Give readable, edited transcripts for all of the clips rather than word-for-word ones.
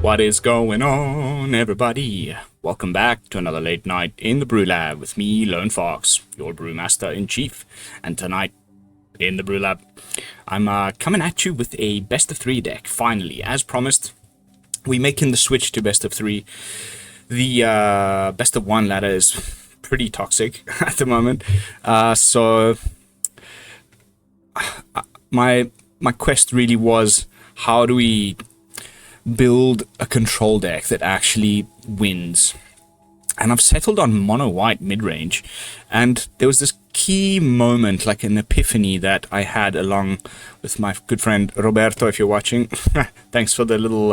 What is going on, everybody? Welcome back to another late night in the BrewLab with me, Lone Fox, your brewmaster-in-chief. And tonight, in the BrewLab, I'm coming at you with a best-of-3 deck, finally. As promised, we're making the switch to best-of-3. The best-of-1 ladder is pretty toxic at the moment. So my quest really was, how do we build a control deck that actually wins? And I've settled on mono white midrange, and there was this key moment, like an epiphany that I had along with my good friend Roberto. If you're watching, thanks for the little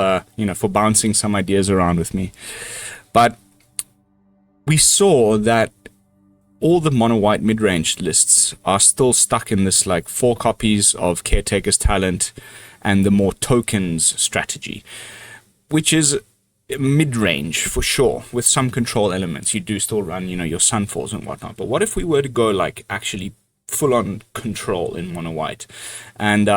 for bouncing some ideas around with me. But we saw that all the mono white midrange lists are still stuck in this like 4 copies of Caretaker's Talent and the more tokens strategy, which is mid-range for sure, with some control elements. You do still run, your Sunfalls and whatnot. But what if we were to go like actually full-on control in mono white, and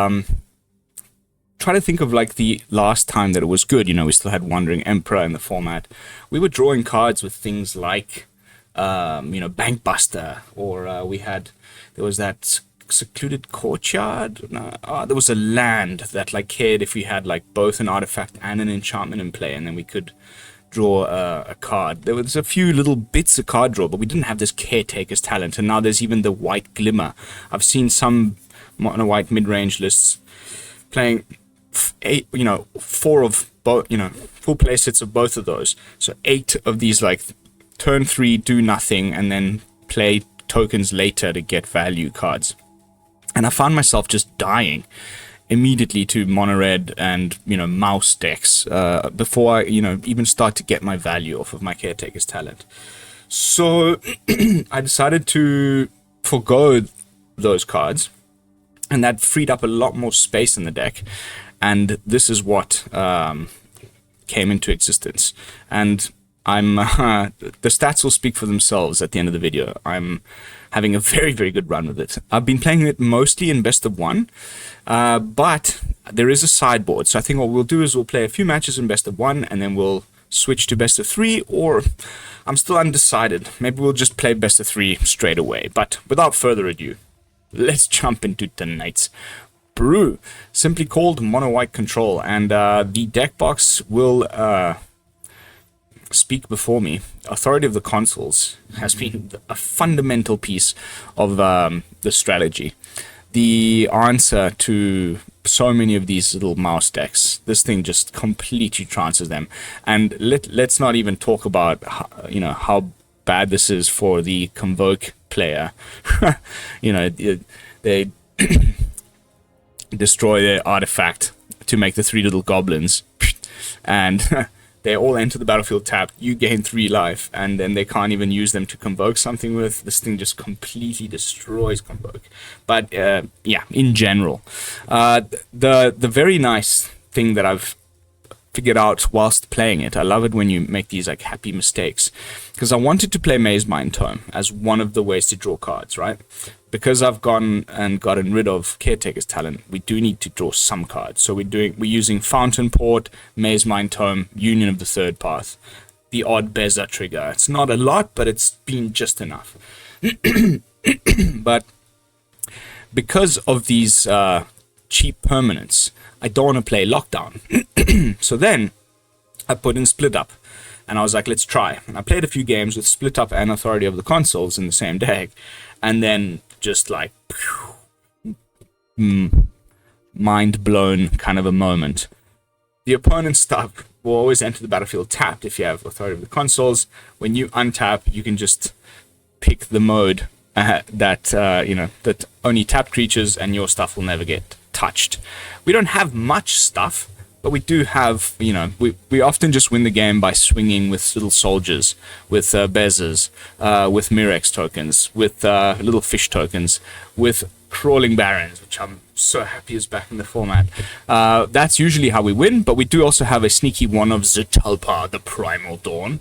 try to think of like the last time that it was good. We still had Wandering Emperor in the format. We were drawing cards with things like Bankbuster, or there was that Secluded Courtyard. There was a land that like cared if we had like both an artifact and an enchantment in play, and then we could draw a card. There was a few little bits of card draw, but we didn't have this Caretaker's Talent. And now there's even the White Glimmer. I've seen some mono white mid-range lists playing 4 of both, full play sets of both of those. So 8 of these, like turn 3 do nothing and then play tokens later to get value cards. And I found myself just dying immediately to mono red and mouse decks before I even start to get my value off of my Caretaker's Talent. So I decided to forgo those cards, and that freed up a lot more space in the deck. And this is what came into existence. And I'm the stats will speak for themselves at the end of the video. I'm having a very, very good run with it. I've been playing it mostly in best of 1, but there is a sideboard. So I think what we'll do is we'll play a few matches in best of 1, and then we'll switch to best of 3, or I'm still undecided. Maybe we'll just play best of 3 straight away. But without further ado, let's jump into tonight's brew, simply called Mono White Control. And the deck box will speak before me. Authority of the Consuls has been a fundamental piece of the strategy. The answer to so many of these little mouse decks. This thing just completely trances them. And let's not even talk about how bad this is for the Convoke player. They destroy their artifact to make the 3 little goblins, and they all enter the battlefield tapped. You gain 3 life, and then they can't even use them to convoke something with. This thing just completely destroys convoke. But yeah, in general, the very nice thing that I've figured out whilst playing it, I love it when you make these like happy mistakes, because I wanted to play Mazemind Tome as one of the ways to draw cards, right? Because I've gone and gotten rid of Caretaker's Talent, we do need to draw some cards. So we're using Fountain Port, Mazemind Tome, Union of the Third Path, the odd Beza trigger. It's not a lot, but it's been just enough. But because of these cheap permanents, I don't want to play Lockdown. So then I put in Split Up, and I was like, let's try. And I played a few games with Split Up and Authority of the Consuls in the same deck, and then just like mind blown kind of a moment. The opponent's stuff will always enter the battlefield tapped if you have Authority of the Consuls. When you untap, you can just pick the mode that only tapped creatures and your stuff will never get touched. We don't have much stuff, but we do have, we often just win the game by swinging with little soldiers, with Bezers, with Mirex tokens, with little fish tokens, with Crawling Barons, which I'm so happy is back in the format. That's usually how we win, but we do also have a sneaky one of Zetalpa, the Primal Dawn.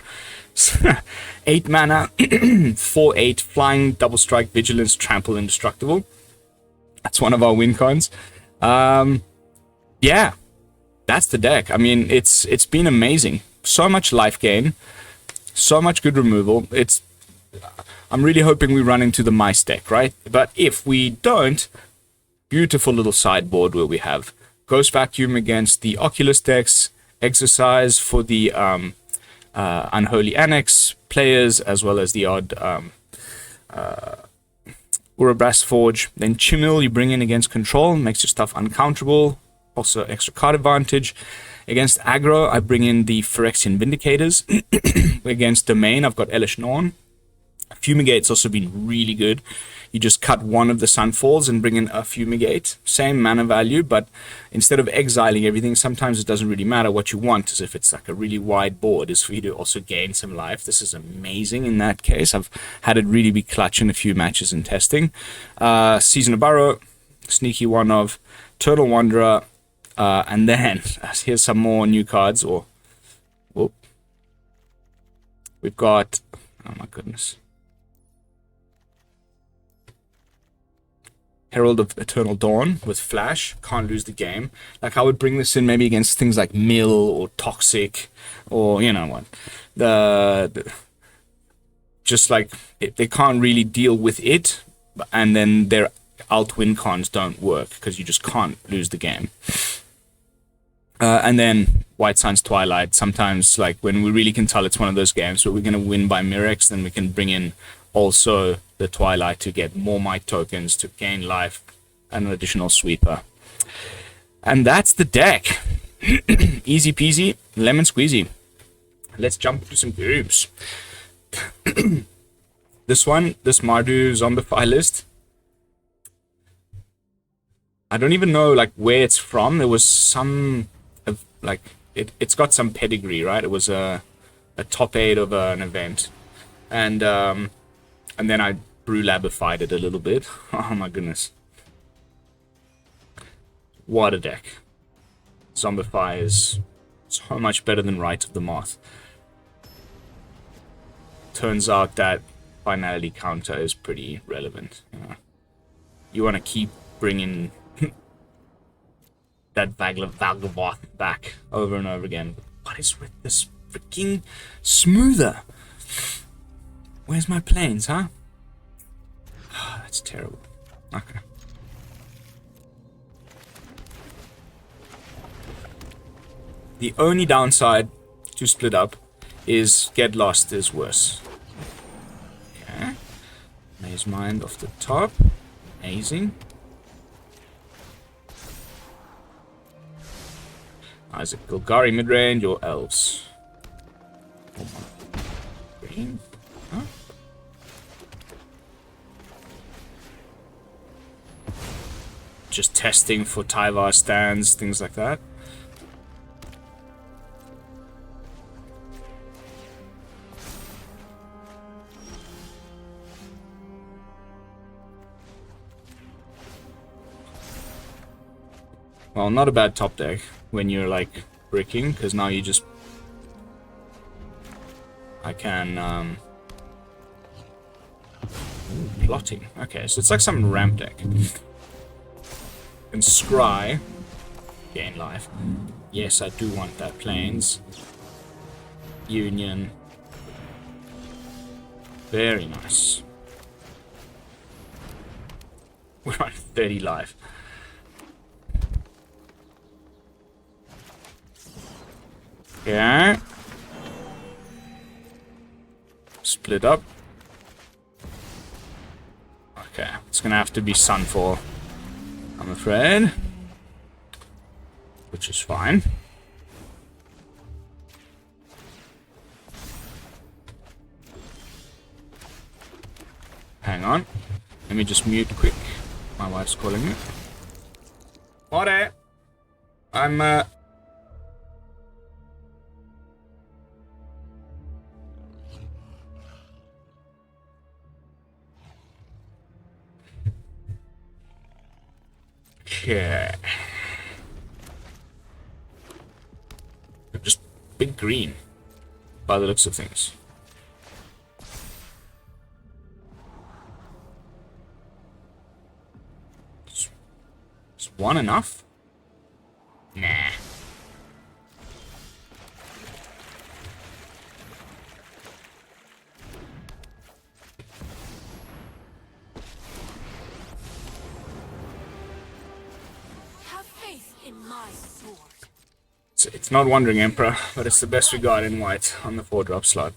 8 mana, 4/8, flying, double strike, vigilance, trample, indestructible. That's one of our win cons. Yeah. that's the deck. I mean, it's been amazing. So much life gain, so much good removal. I'm really hoping we run into the mice deck, right? But if we don't, beautiful little sideboard where we have Ghost Vacuum against the Oculus decks, Exercise for the Unholy Annex players, as well as the odd Urabrass Forge. Then Chimil you bring in against Control, makes your stuff uncounterable, also extra card advantage. Against aggro, I bring in the Phyrexian Vindicators. Against Domain, I've got Elish Norn. Fumigate's also been really good. You just cut one of the Sunfalls and bring in a Fumigate. Same mana value, but instead of exiling everything, sometimes it doesn't really matter. What you want is, if it's like a really wide board, is for you to also gain some life. This is amazing in that case. I've had it really be clutch in a few matches in testing. Season of Burrow, Sneaky One of, Turtle Wanderer, and then here's some more new cards. Or whoop, we've got, oh my goodness, Herald of Eternal Dawn with Flash. Can't lose the game. Like, I would bring this in maybe against things like Mill or Toxic, or you know what, just like they can't really deal with it, and then their alt win cons don't work because you just can't lose the game. And then White Sun's Twilight. Sometimes, like when we really can tell it's one of those games where we're going to win by Mirex, then we can bring in also the Twilight to get more Might tokens to gain life and an additional sweeper. And that's the deck. Easy peasy, lemon squeezy. Let's jump to some groups. This Mardu Zombify list, I don't even know like where it's from. There was some like it's got some pedigree, right? It was a top 8 of an event, and then I BrewLabified it a little bit. Oh my goodness, what a deck! Zombify is so much better than Rite of the Moth. Turns out that finality counter is pretty relevant. You want to keep bringing that Valgavoth back over and over again. What is with this freaking smoother? Where's my planes, huh? Oh, that's terrible. Okay. The only downside to split up is Get Lost is worse. Okay. Mazemind off the top. Amazing. Is it Golgari midrange or elves? Green? Huh? Just testing for Tyvar stands, things like that. Well, not a bad top deck when you're like bricking, because now you just I can plotting. Okay, so it's like some ramp deck. And Scry gain life. Yes, I do want that. Plains. Union. Very nice. We're on 30 life. Yeah. Split up. Okay, it's gonna have to be Sunfall, I'm afraid. Which is fine. Hang on. Let me just mute quick. My wife's calling me. What? I'm Okay. Just big green, by the looks of things. Is one enough? Nah. It's not Wandering Emperor, but it's the best we got in white on the 4-drop slot.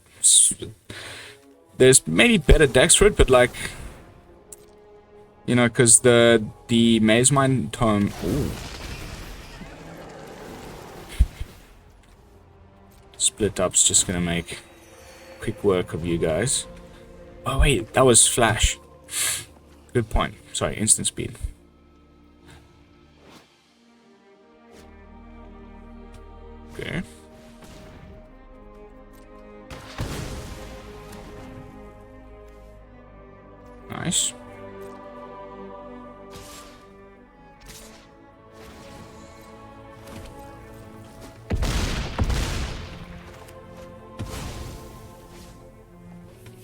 There's maybe better decks for it, but like, you know, because the Mazemind Tome. Ooh. Split up's just gonna make quick work of you guys. Oh wait, that was flash. Good point. Sorry, instant speed. Okay. Nice.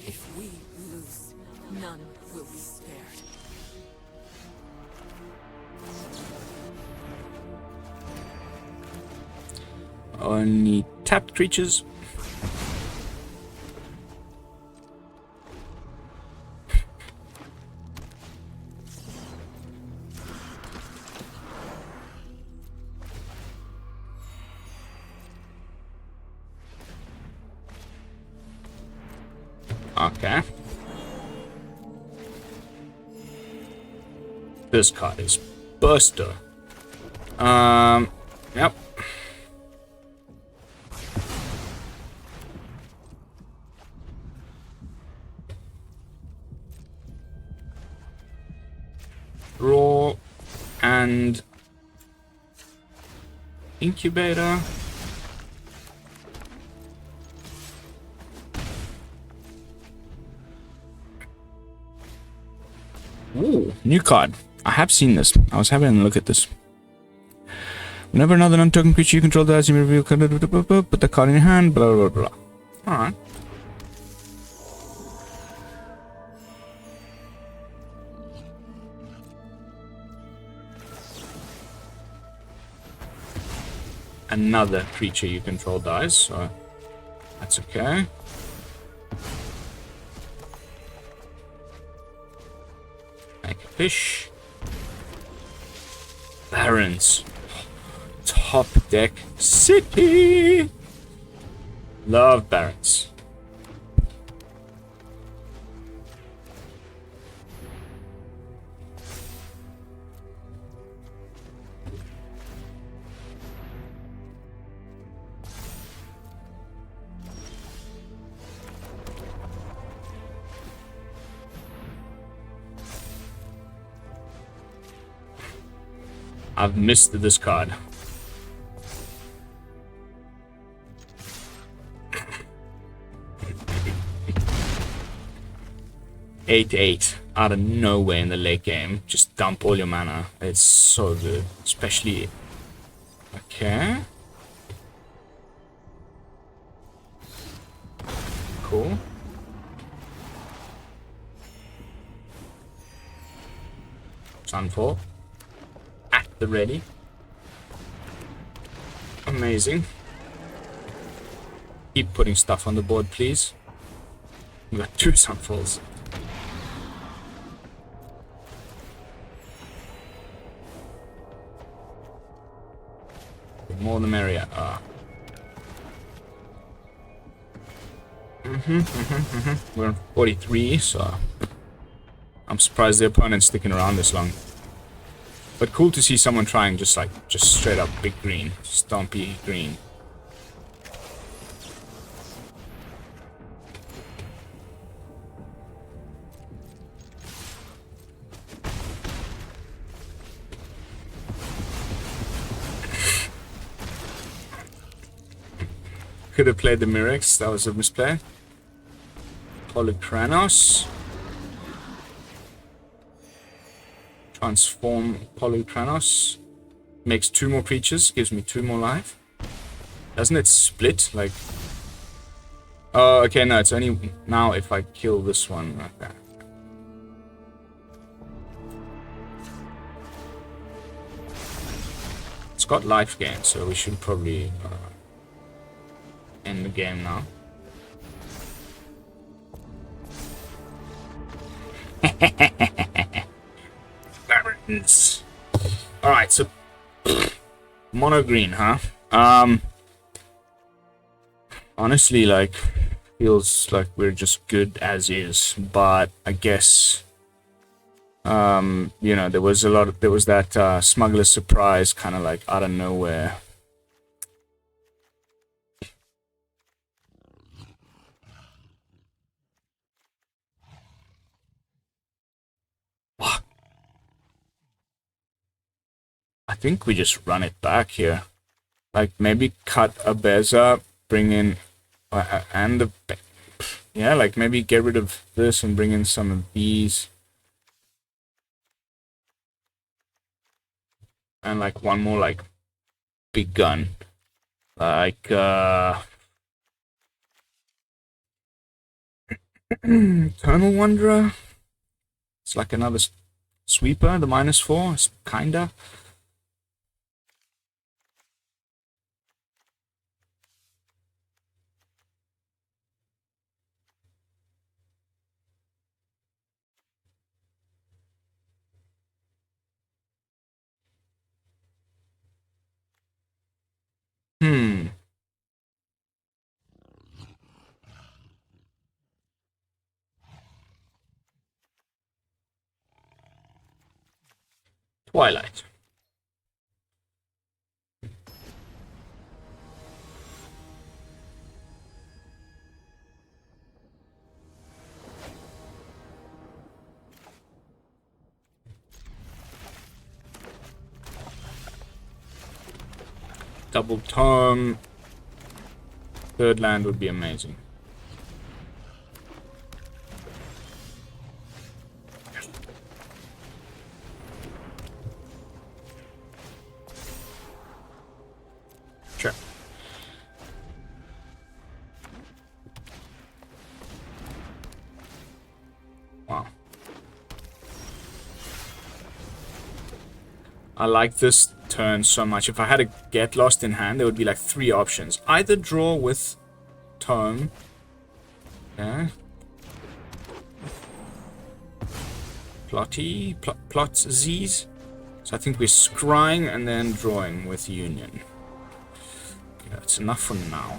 If we lose, none will be spared. Only tapped creatures. Okay. This card is Burster. Yep. Raw and Incubator. Ooh, new card. I have seen this. I was having a look at this. Whenever another non-token creature you control dies, you may reveal put the card in your hand, blah blah blah. Alright. Another creature you control dies, so that's okay. Make a fish. Barons. Top deck city. Love Barons. I've missed this card. Eight out of nowhere in the late game. Just dump all your mana. It's so good, especially. Okay. Cool. Sunfall. At the ready. Amazing. Keep putting stuff on the board, please. We got 2 Sunfalls. The more the merrier. We're on 43, so I'm surprised the opponent's sticking around this long. But cool to see someone trying just straight up big green. Stompy green. Could have played the Mirrex, that was a misplay. Polykranos. Transform Polykranos. Makes 2 more creatures, gives me 2 more life. Doesn't it split? Like. Oh, okay, no, it's only now if I kill this one. Okay. It's got life gain, so we should probably end the game now. Barons. Alright, so Mono green, huh? Honestly, like, feels like we're just good as is, but I guess, you know, there was that smuggler's surprise kind of like out of nowhere. I think we just run it back here. Like, maybe cut a Beza, bring in, and the, yeah, like, maybe get rid of this and bring in some of these. And, like, one more, like, big gun. Like, Eternal Wanderer? It's like another sweeper, the -4, it's kinda. Twilight. Double tome. Third land would be amazing. Sure. Wow. I like this turn so much. If I had a Get Lost in hand, there would be like 3 options. Either draw with Tome. Yeah. Plots Z's. So I think we're scrying and then drawing with Union. Okay, that's enough for now.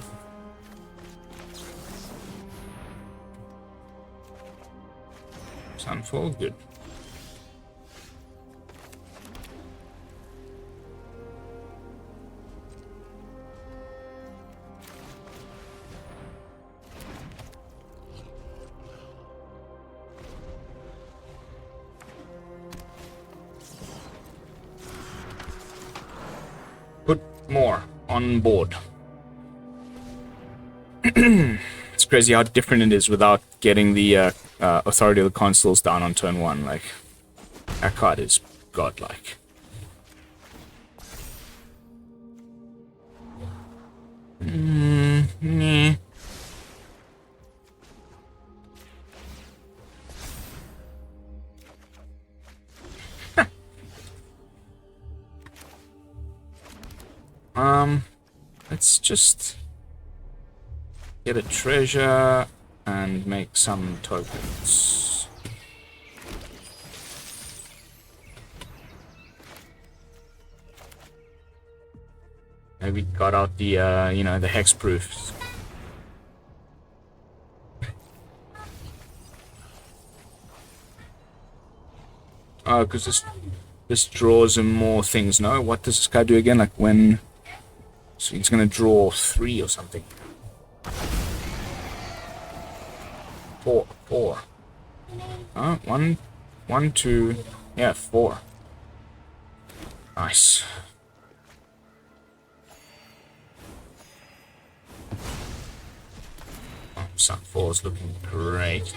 Sunfall, good. Put more on board. It's crazy how different it is without getting the Authority of the Consuls down on turn 1. Like, that card is godlike. Nah. Let's just get a treasure and make some tokens. Maybe got out the, you know, the hexproofs. Oh, because this draws him more things, no? What does this guy do again? Like when... So he's gonna draw 3 or something. 4. Oh, 1, 2, yeah, 4. Nice. Oh, Sunfall's looking great.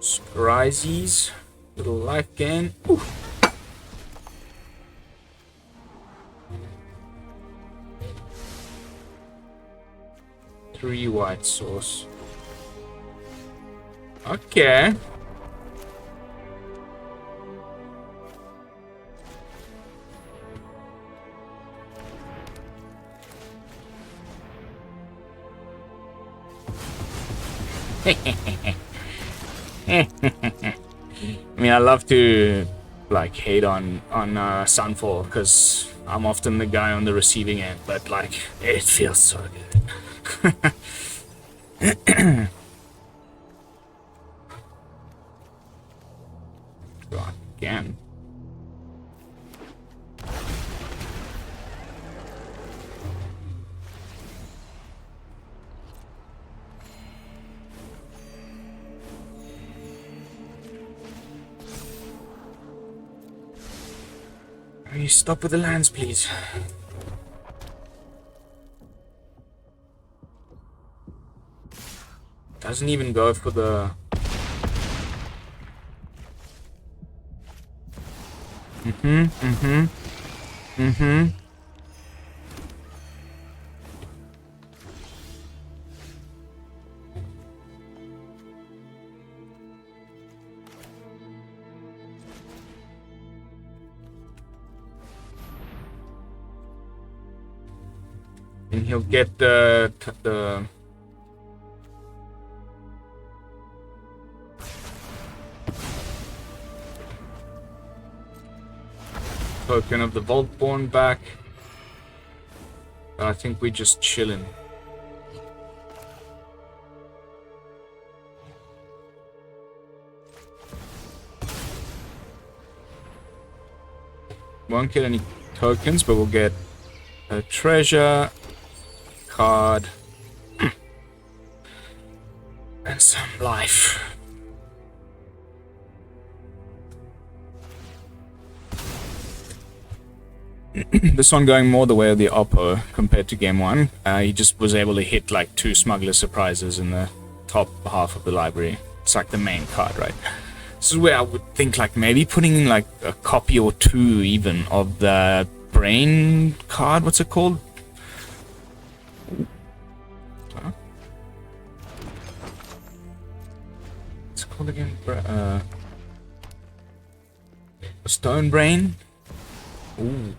Scryzies, little life gain. Ooh. 3 white source. Okay. I mean, I love to like hate on Sunfall because I'm often the guy on the receiving end, but like it feels so good. Right, again. Will you stop with the lands, please? Doesn't even go for the... And he'll get the token of the Vaultborn back. I think we're just chilling. Won't get any tokens, but we'll get a treasure card and some life. This one going more the way of the Oppo compared to game 1. He just was able to hit like 2 smuggler surprises in the top half of the library. It's like the main card, right? This is where I would think like maybe putting in like a copy or 2 even of the brain card. What's it called? Huh? What's it called again? Stone brain? Ooh.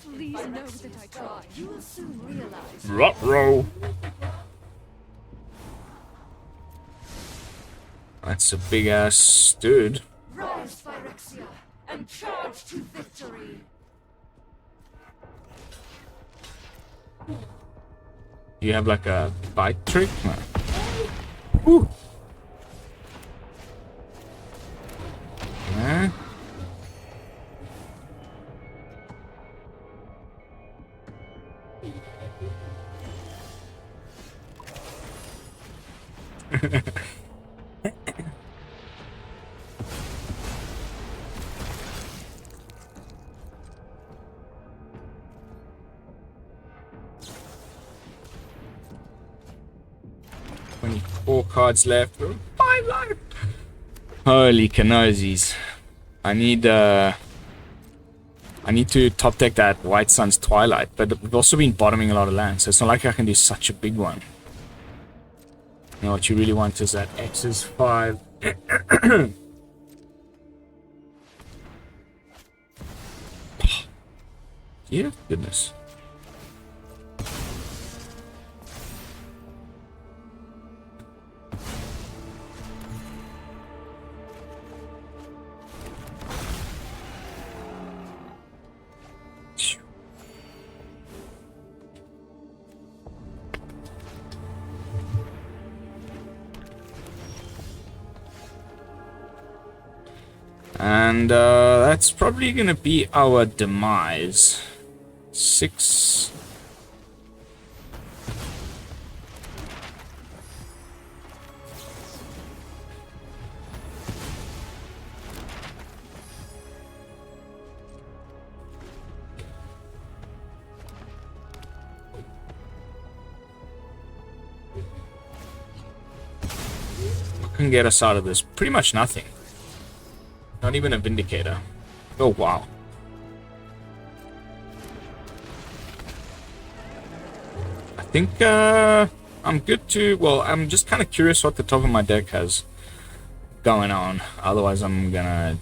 Please know that I tried. You will soon realize. Ruh-roh. That's a big ass dude. Rise, Phyrexia, and charge to victory. You have like a bite trick? No. Woo. Yeah. Four cards left. 5 life. Holy canosies. I need to top deck that White Sun's Twilight, but we've also been bottoming a lot of lands, so it's not like I can do such a big one. You know what you really want is that X's 5. Yeah, goodness. And that's probably gonna be our demise. 6. What can get us out of this? Pretty much nothing. Not even a Vindicator. Oh, wow. think I'm good to... Well, I'm just kind of curious what the top of my deck has going on. Otherwise, I'm gonna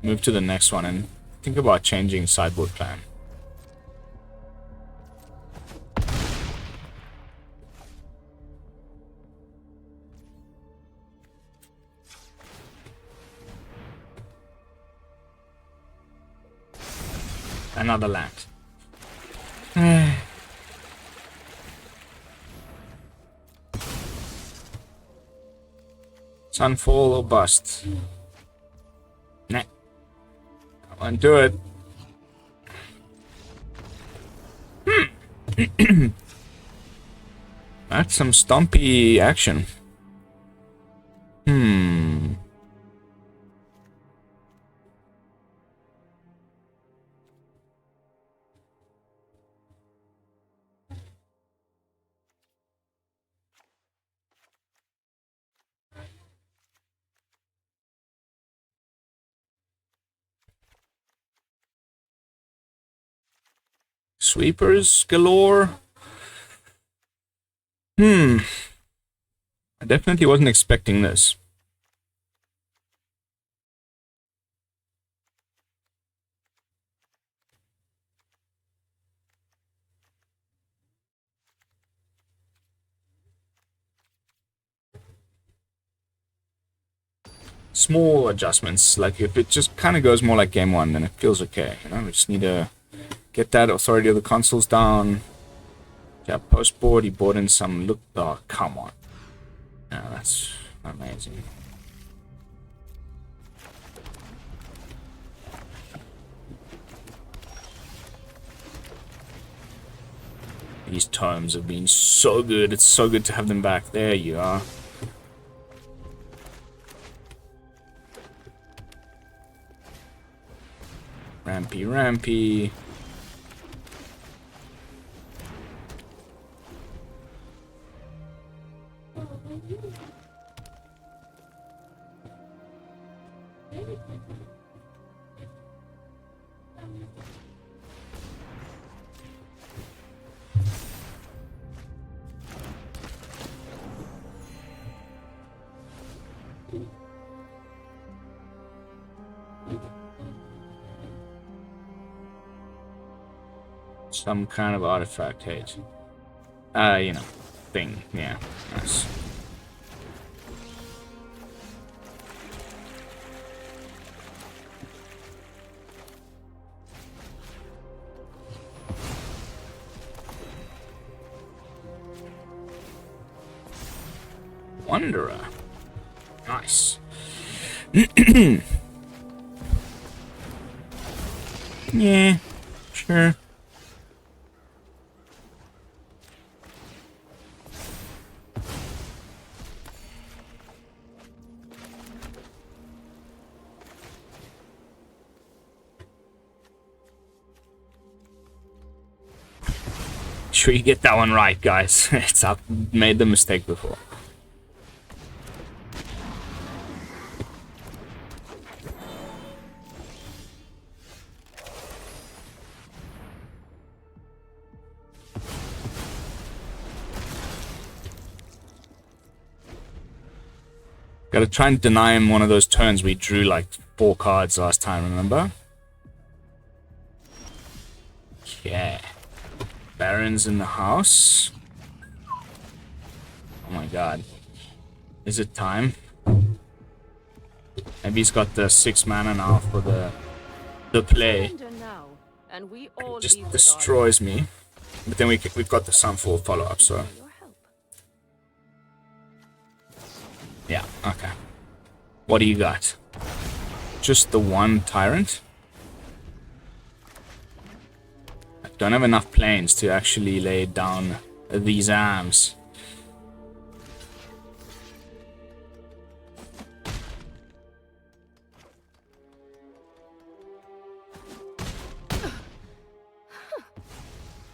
move to the next one and think about changing sideboard plan. Another land. Sunfall or bust? Nah. I won't do it. That's some Stompy action. Sweepers galore. I definitely wasn't expecting this. Small adjustments, like if it just kind of goes more like game one, then it feels okay. You know, we just need to get that authority of the consuls down. Yeah, post board, he bought in some look. Oh, come on. Yeah, that's amazing. These tomes have been so good. It's so good to have them back. There you are. Rampy, rampy. Some kind of artifact hate. You know, thing. Yeah, nice. Wanderer. Nice. Yeah, sure. Sure you get that one right, guys. I've made the mistake before. Gotta try and deny him one of those turns we drew like 4 cards last time, remember? Yeah. Baron's in the house. Oh my god. Is it time? Maybe he's got the 6 mana now for the play. It just destroys me. But then we've got the Sunfall follow-up, so... Yeah, okay. What do you got? Just the one Tyrant? I don't have enough planes to actually lay down these arms.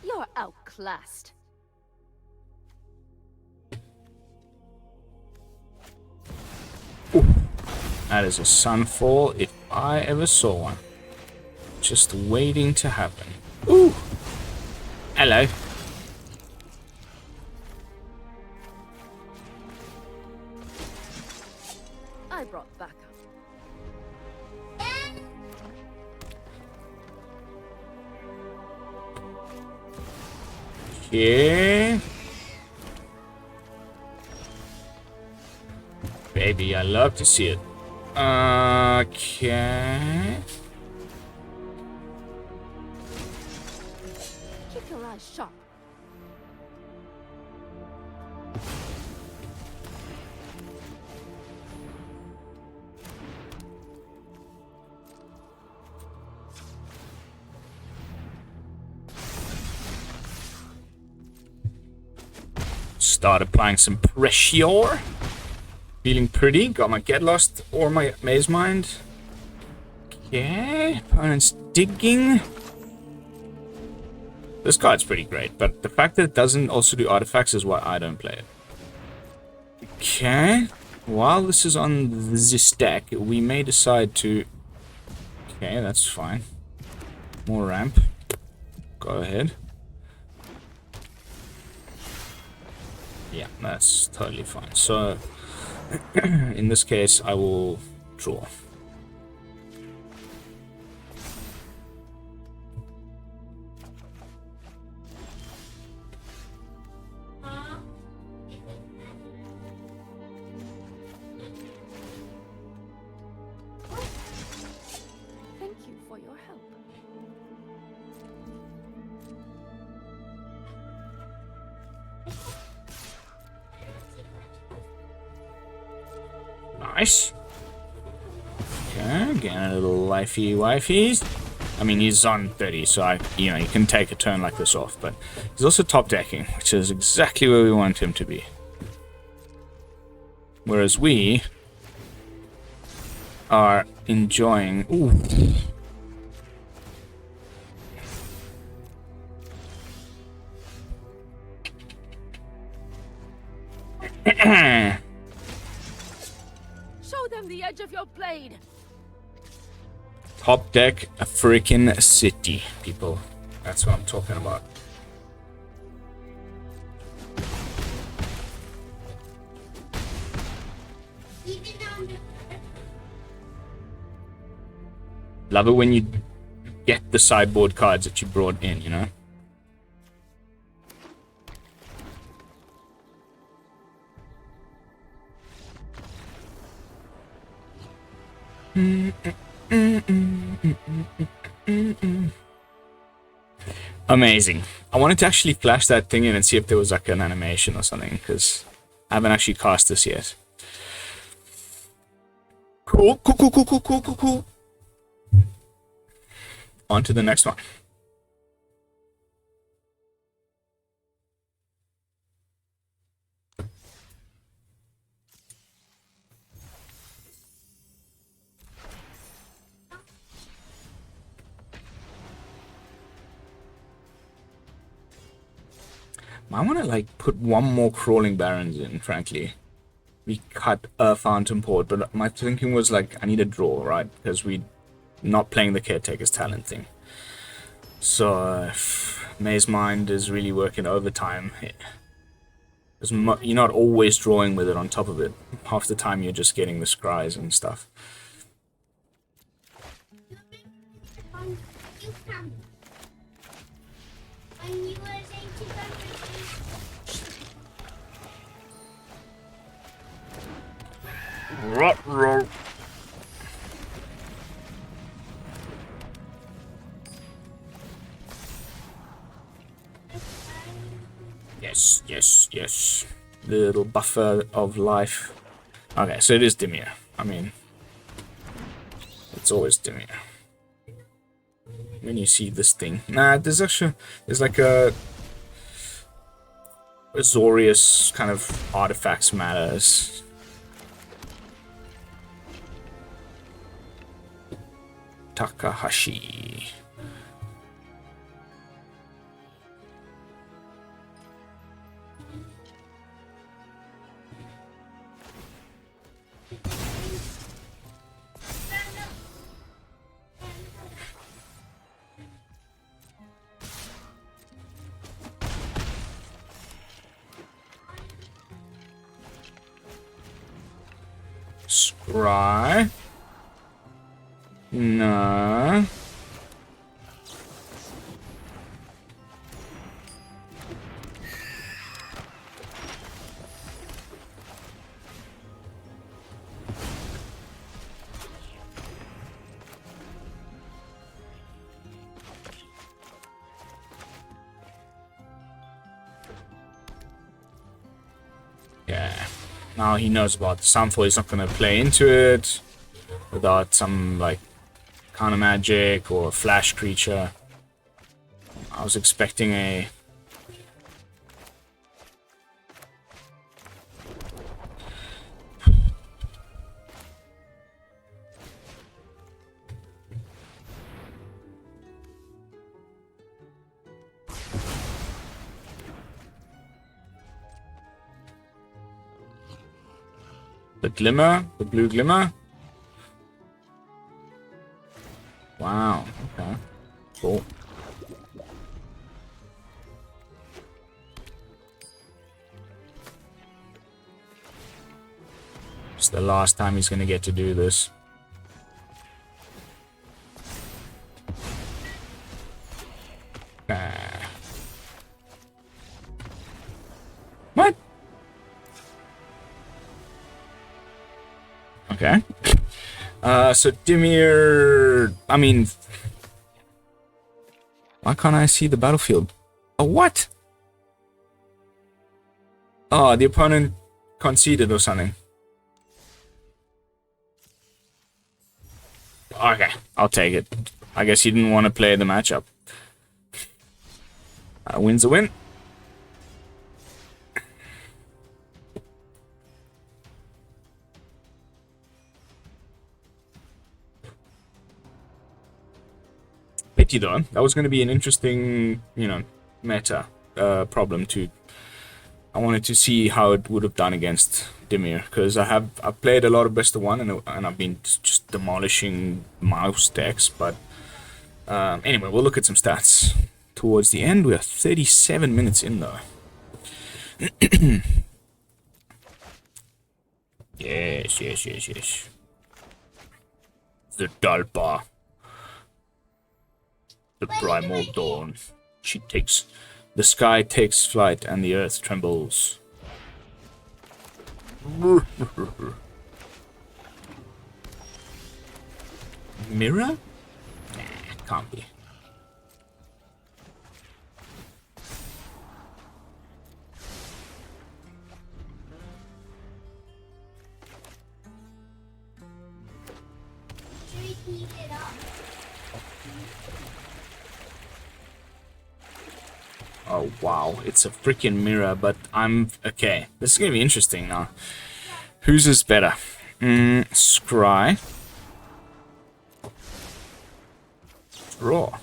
You're outclassed. Ooh, that is a Sunfall if I ever saw one. Just waiting to happen. Ooh! Hello. Okay. Baby, I love to see it. Okay. Keep your eyes sharp. Start applying some pressure. Feeling pretty. Got my Get Lost or my Mazemind. Okay. Opponent's digging. This card's pretty great, but the fact that it doesn't also do artifacts is why I don't play it. Okay. While this is on this deck, we may decide to... Okay, that's fine. More ramp. Go ahead. Yeah, that's totally fine. So, in this case, I will draw. Thank you for your help. Nice. Okay, getting a little wifey-wifeys. I mean, he's on 30, so you can take a turn like this off, but he's also top decking, which is exactly where we want him to be. Whereas we are enjoying... Ooh. Show them the edge of your blade. Top deck a freaking city, people. That's what I'm talking about. Love it when you get the sideboard cards that you brought in, you know? Amazing. I wanted to actually flash that thing in and see if there was like an animation or something, because I haven't actually cast this yet. Cool, cool, cool, cool, cool, cool, cool, cool. On to the next one. I want to like put one more Crawling Barons in, frankly. We cut a Fountain Port, but my thinking was like I need a draw, right? Because we're not playing the Caretaker's Talent thing. So Mazemind is really working overtime. You're not always drawing with it on top of it. Half the time you're just getting the scries and stuff. Yes, yes, yes. Little buffer of life. Okay, so it is Dimir. I mean, it's always Dimir. When you see this thing. Nah, there's like a Azorius kind of artifacts matters. Takahashi. Scry. No. Now he knows about the Sunfall. He's not going to play into it without some, like, counter magic or flash creature. I was expecting a... The Glimmer? The blue Glimmer? Wow, okay. Cool. It's the last time he's gonna get to do this. What? Okay. So Dimir... I mean... Why can't I see the battlefield? Oh, what? Oh, the opponent conceded or something. Okay, I'll take it. I guess he didn't want to play the matchup. Win's a win. Pity though. That was going to be an interesting, you know, meta problem to. I wanted to see how it would have done against Dimir, because I've played a lot of best of one and I've been just demolishing mouse decks. But anyway, we'll look at some stats towards the end. We are 37 minutes in though. Yes. The Dalpa. The primal dawn. She takes... The sky takes flight and the earth trembles. Mirror? Nah, can't be. Oh wow, it's a freaking mirror, but I'm... Okay, this is gonna be interesting now. Whose is better? Scry. Draw.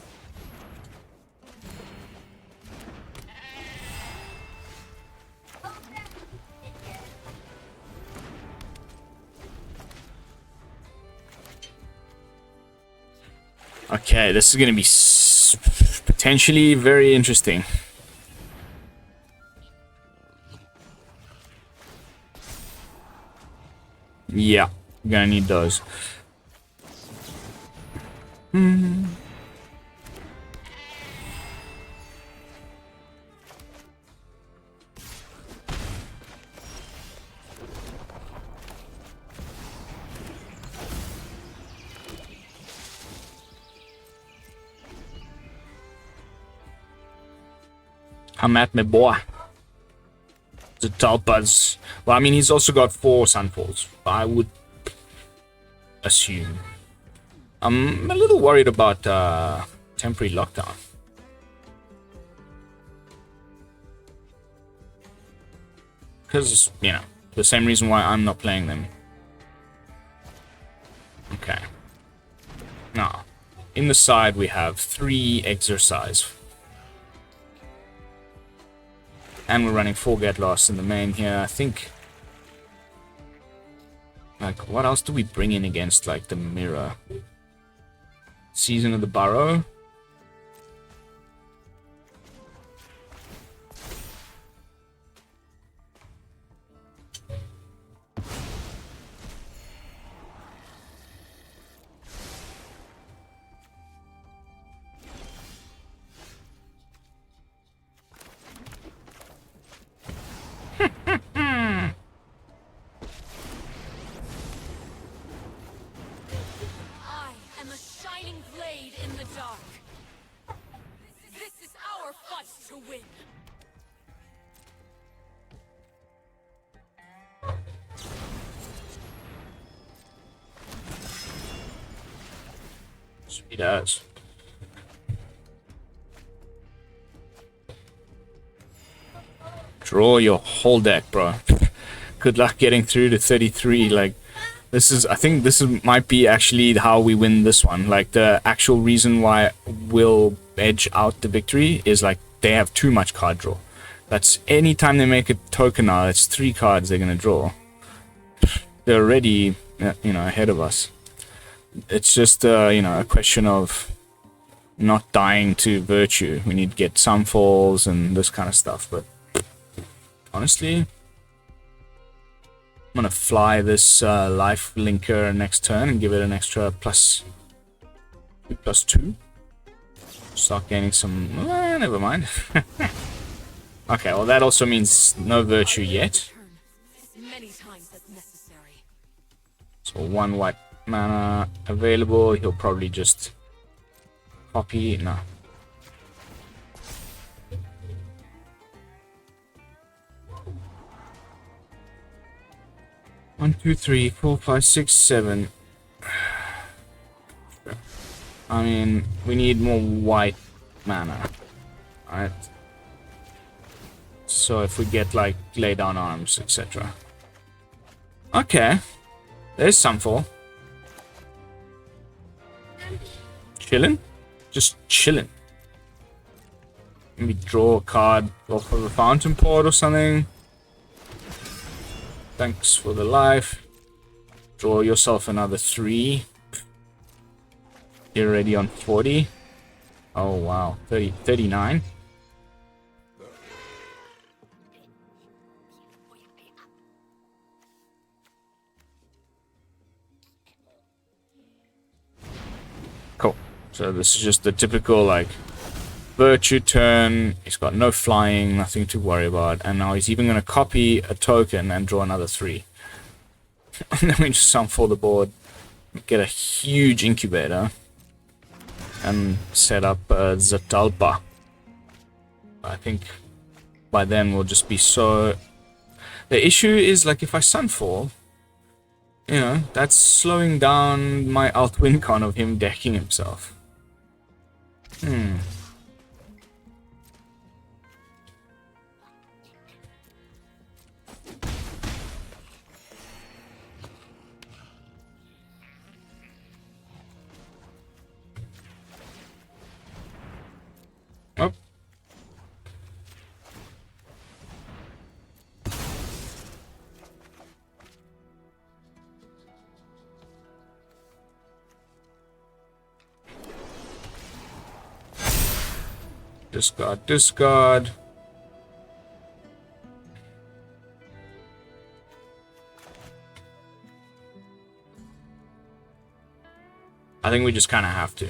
Okay, this is gonna be potentially very interesting. Yeah, gonna need those. Come at me, boy. The Talpas. Well, I mean, he's also got 4 Sunfalls. I would assume. I'm a little worried about temporary lockdown. Because, you know, the same reason why I'm not playing them. Okay. Now, in the side we have 3 Exercise. And we're running 4 Get Lost in the main here. I think... Like, what else do we bring in against, like, the Mirror? Season of the Burrow? Sweet as. Draw your whole deck, bro. Good luck getting through to 33. Like, this is, I think this is, might be actually how we win this one. Like, the actual reason why we'll edge out the victory is like they have too much card draw. That's anytime they make a token now, it's 3 cards they're gonna draw. They're already, you know, ahead of us. It's just, you know, a question of not dying to virtue. We need to get some falls and this kind of stuff, but honestly, I'm gonna fly this life linker next turn and give it an extra +2. Start gaining some. Never mind. Okay, well that also means no virtue yet. So 1 white mana available. He'll probably just copy. No. 1, 2, 3, 4, 5, 6, 7. I mean, we need more white mana. Alright. So if we get like lay down arms, etc. Okay. There's some fall. Chilling? Just chilling. Maybe draw a card off of a fountain port or something. Thanks for the life. Draw yourself another 3. You're already on 40. Oh wow, 39. Cool. So this is just the typical like virtue turn. He's got no flying, nothing to worry about, and now he's even going to copy a token and draw another 3. And then we just sum for the board, get a huge incubator, and set up Zatalpa. I think by then we'll just be so... The issue is, like, if I Sunfall, you know, that's slowing down my alt win con of him decking himself. Oh. Discard, discard. I think we just kind of have to.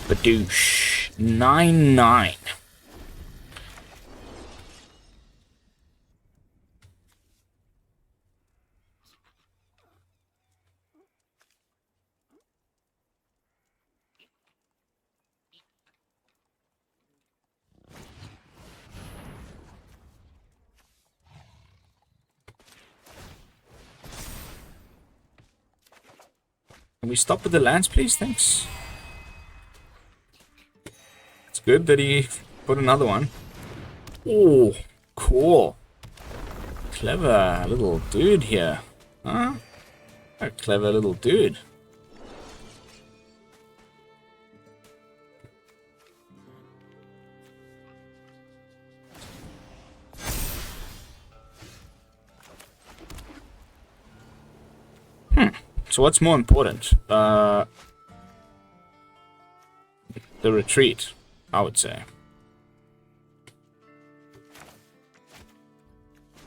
Badoosh. 9/9. Can we stop with the lands, please? Thanks. It's good that he put another one. Oh, cool. Clever little dude here. Huh? A clever little dude. So what's more important? The retreat, I would say.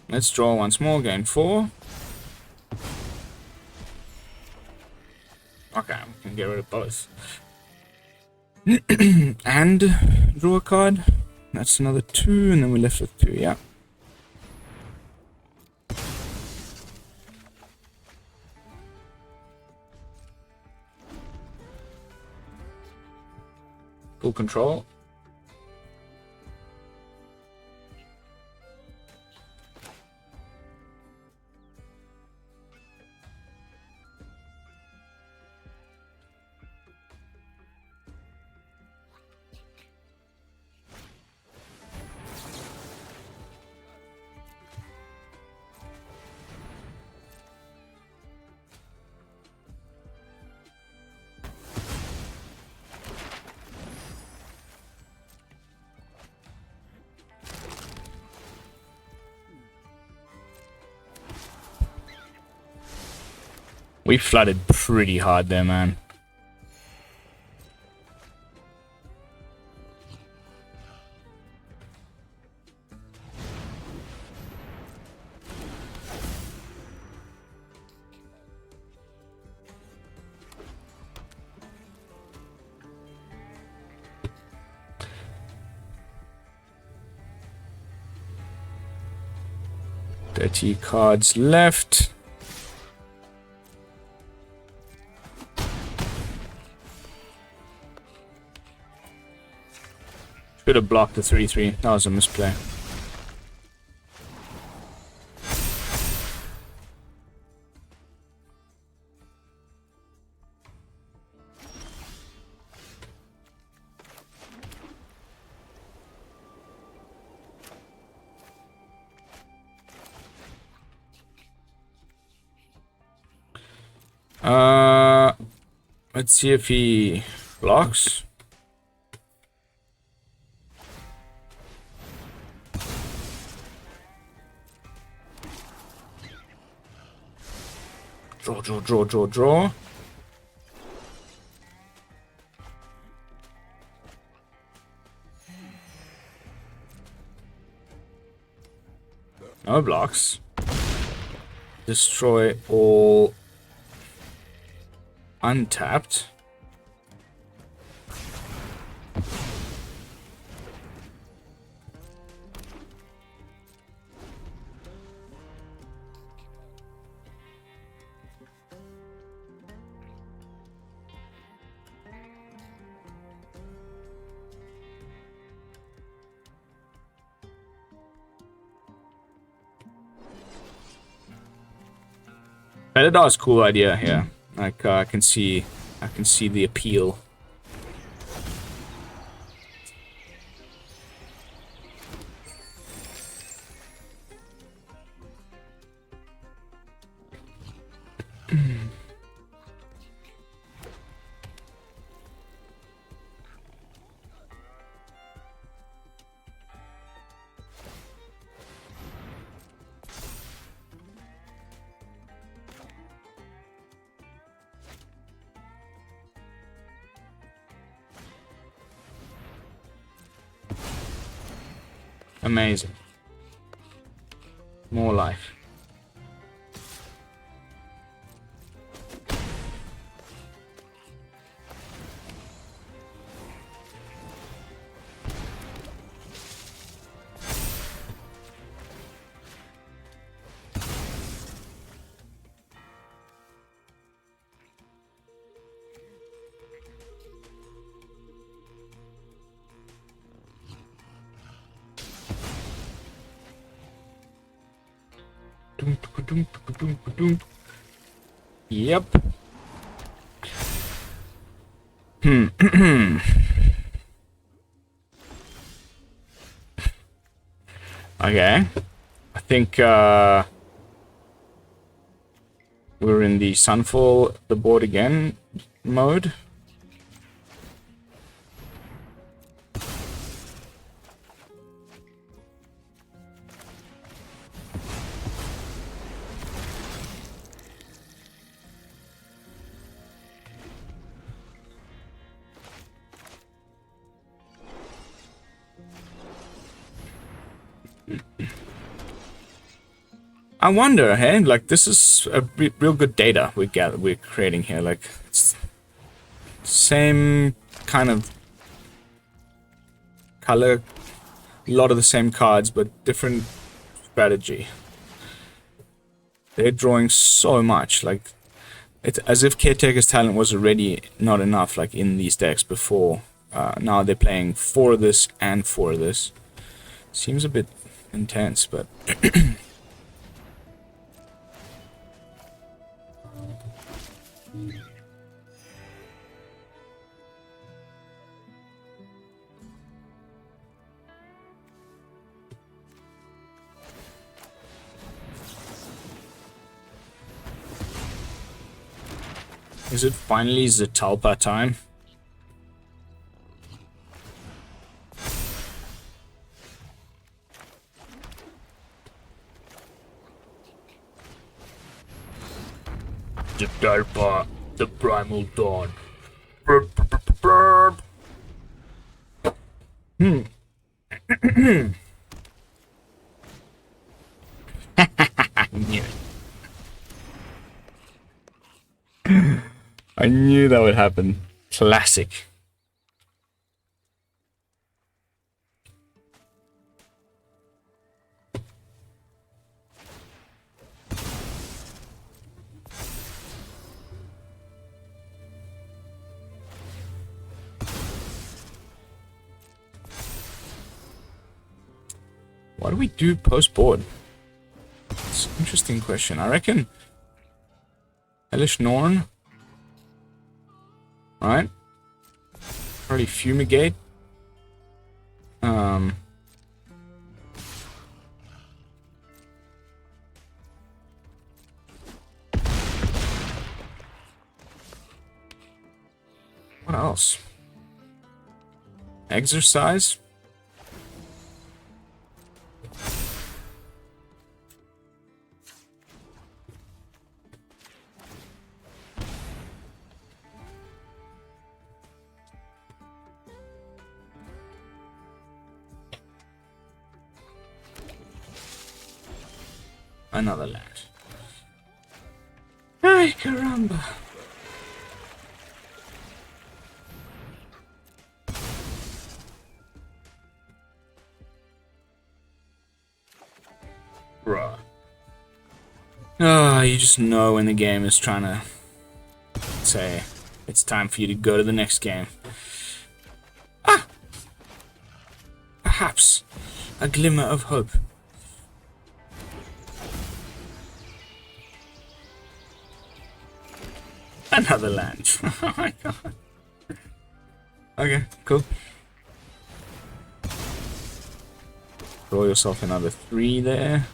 Let's draw once more, gain 4. Okay, we can get rid of both. And draw a card. That's another 2, and then we're left with 2, yeah. Full control. We flooded pretty hard there, man. Dirty cards left. Should have blocked the 3/3. That was a misplay. Let's see if he blocks. Draw. No blocks. Destroy all untapped. That was a cool idea here. Like I can see the appeal. Amazing. More life. Yep. Okay. I think we're in the Sunfall the board again mode. I wonder, hey, like this is a real good data we're creating here. Like it's same kind of color, a lot of the same cards, but different strategy. They're drawing so much, like it's as if Caretaker's talent was already not enough, like in these decks before. Now they're playing 4 of this and 4 of this. Seems a bit intense, but. Is it finally Zatalpa time? The Dalpa, the Primal Dawn. I knew it. I knew that would happen. Classic. What do we do post-board? It's an interesting question. I reckon Hellish Norn. Right? Probably Fumigate. What else? Exercise? Another land. Ay, caramba. Bruh. You just know when the game is trying to say it's time for you to go to the next game. Ah! Perhaps a glimmer of hope. Another land. Oh my god. Okay, cool. Throw yourself another 3 there.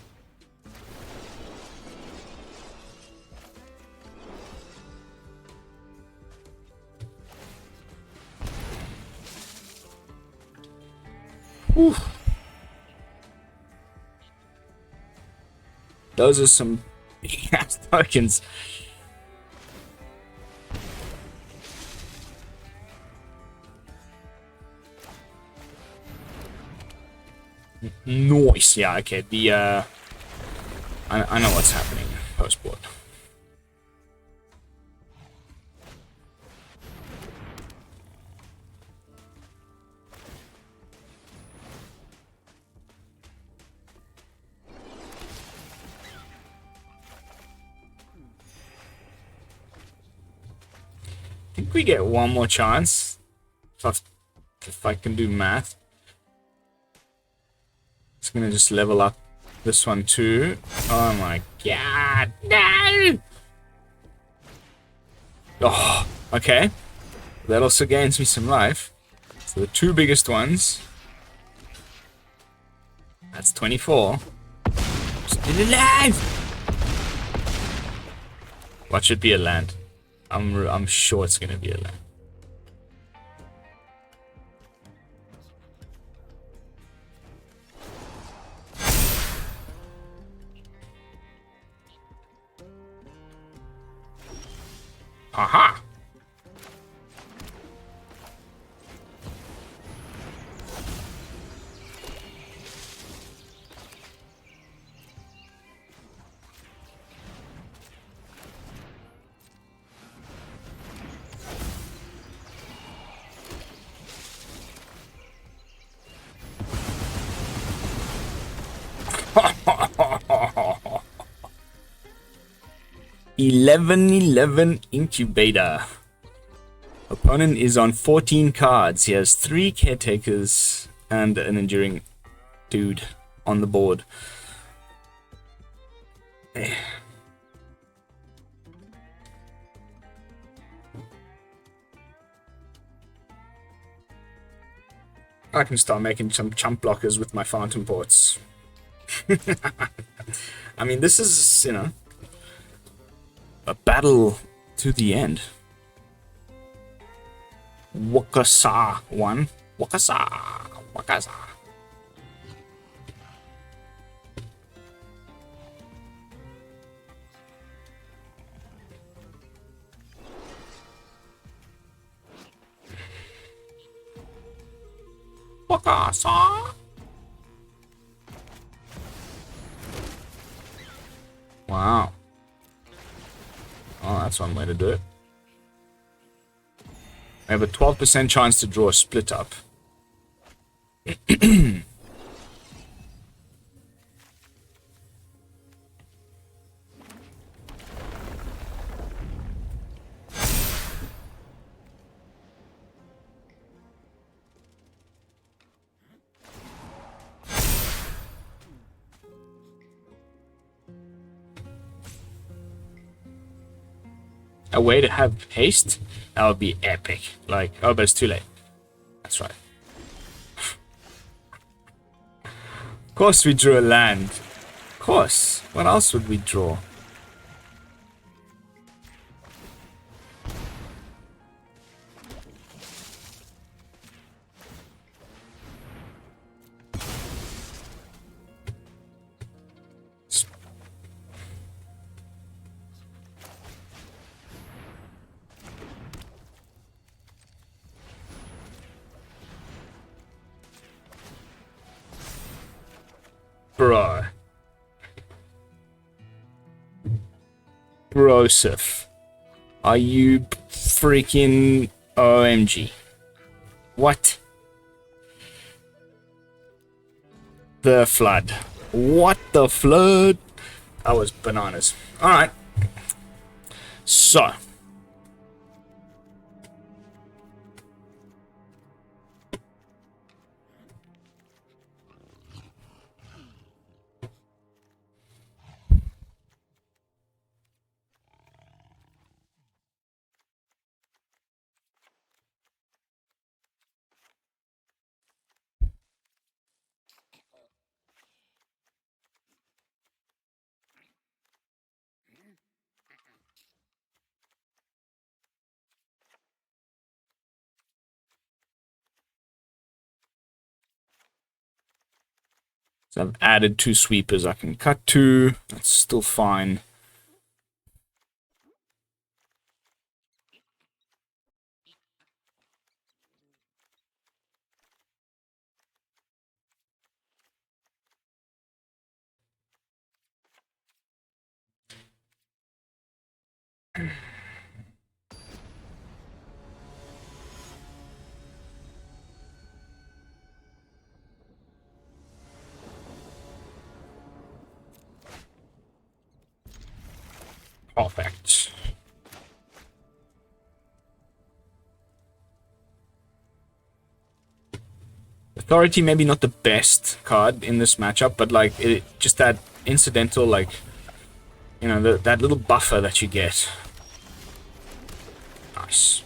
Whew. Those are some big ass tokens. Nice. Yeah, okay. The I know what's happening post-board. I think we get one more chance. If I can do math. It's gonna just level up this one too. Oh my god, no! Oh, okay. That also gains me some life. So the 2 biggest ones. That's 24. Still alive! What should be a land? I'm sure it's gonna be a land. Aha! (11-11) Incubator. Opponent is on 14 cards. He has 3 caretakers and an enduring dude on the board. I can start making some chump blockers with my Phantom Ports. I mean, this is, you know, a battle to the end. Wakasa 1. Wakasa. motherfucker, son. Wow. Oh, that's one way to do it. I have a 12% chance to draw a split up. A way to have haste? That would be epic. Like, oh, but it's too late. That's right. Of course we drew a land. Of course. What else would we draw? Bro. Broseph. Are you freaking OMG? What? The flood. What the flood? That was bananas. Alright. So. So I've added 2 sweepers I can cut to. That's still fine. Perfect. Authority maybe not the best card in this matchup, but like just that incidental, like, you know, that little buffer that you get. Nice.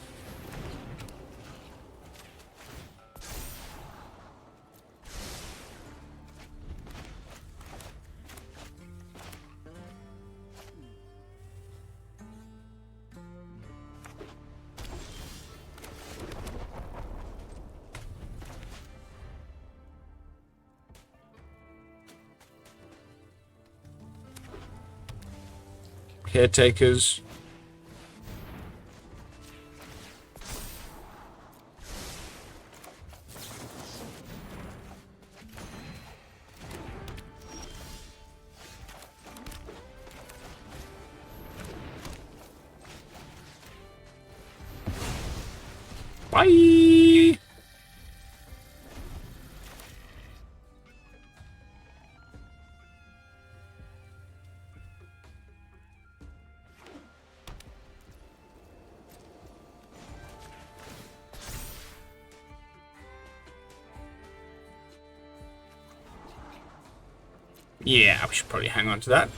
Caretakers. Bye. Yeah, we should probably hang on to that.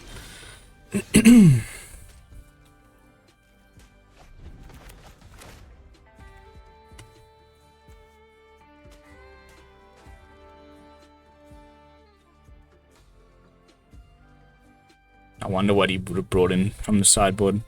I wonder what he would have brought in from the sideboard.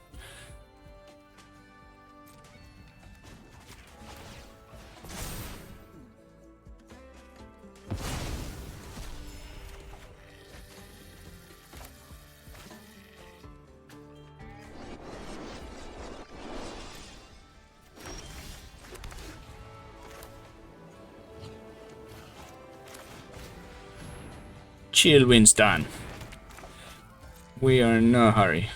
Chill, Winston. We are in no hurry.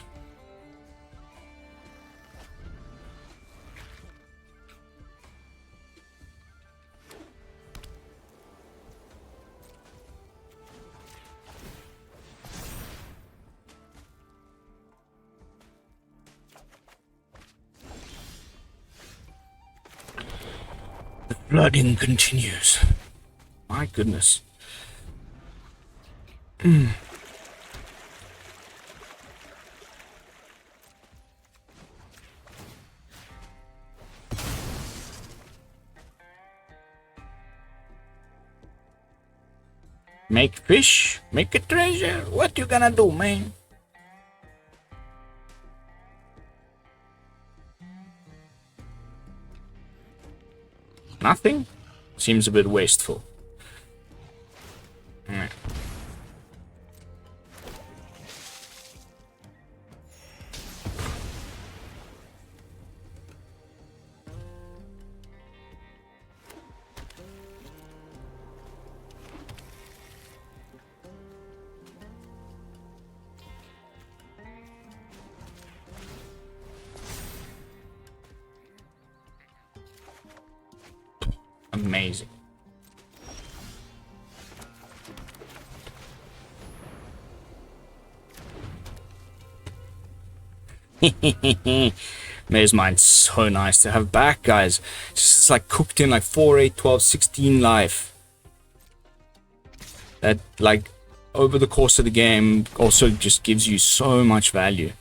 The flooding continues. My goodness. Make fish, make a treasure. What you gonna do, man? Nothing? Seems a bit wasteful. Alright. Amazing. Mazemind's so nice to have back, guys. It's like cooked in like 4, 8, 12, 16 life. That, like, over the course of the game also just gives you so much value.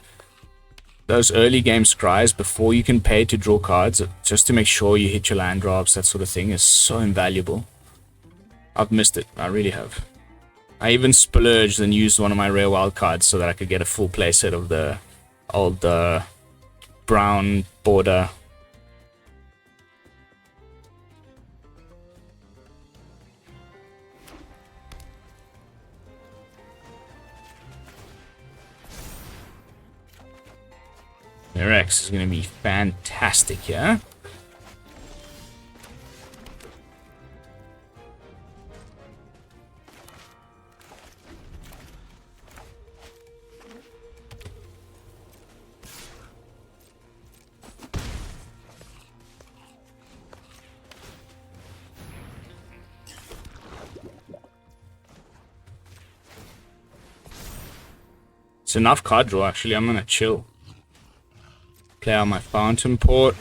Those early game scries before you can pay to draw cards, just to make sure you hit your land drops, that sort of thing, is so invaluable. I've missed it. I really have. I even splurged and used one of my rare wild cards so that I could get a full playset of the old brown border. Rex is going to be fantastic, yeah? It's enough card draw, actually. I'm going to chill. Play out my Fountain Port.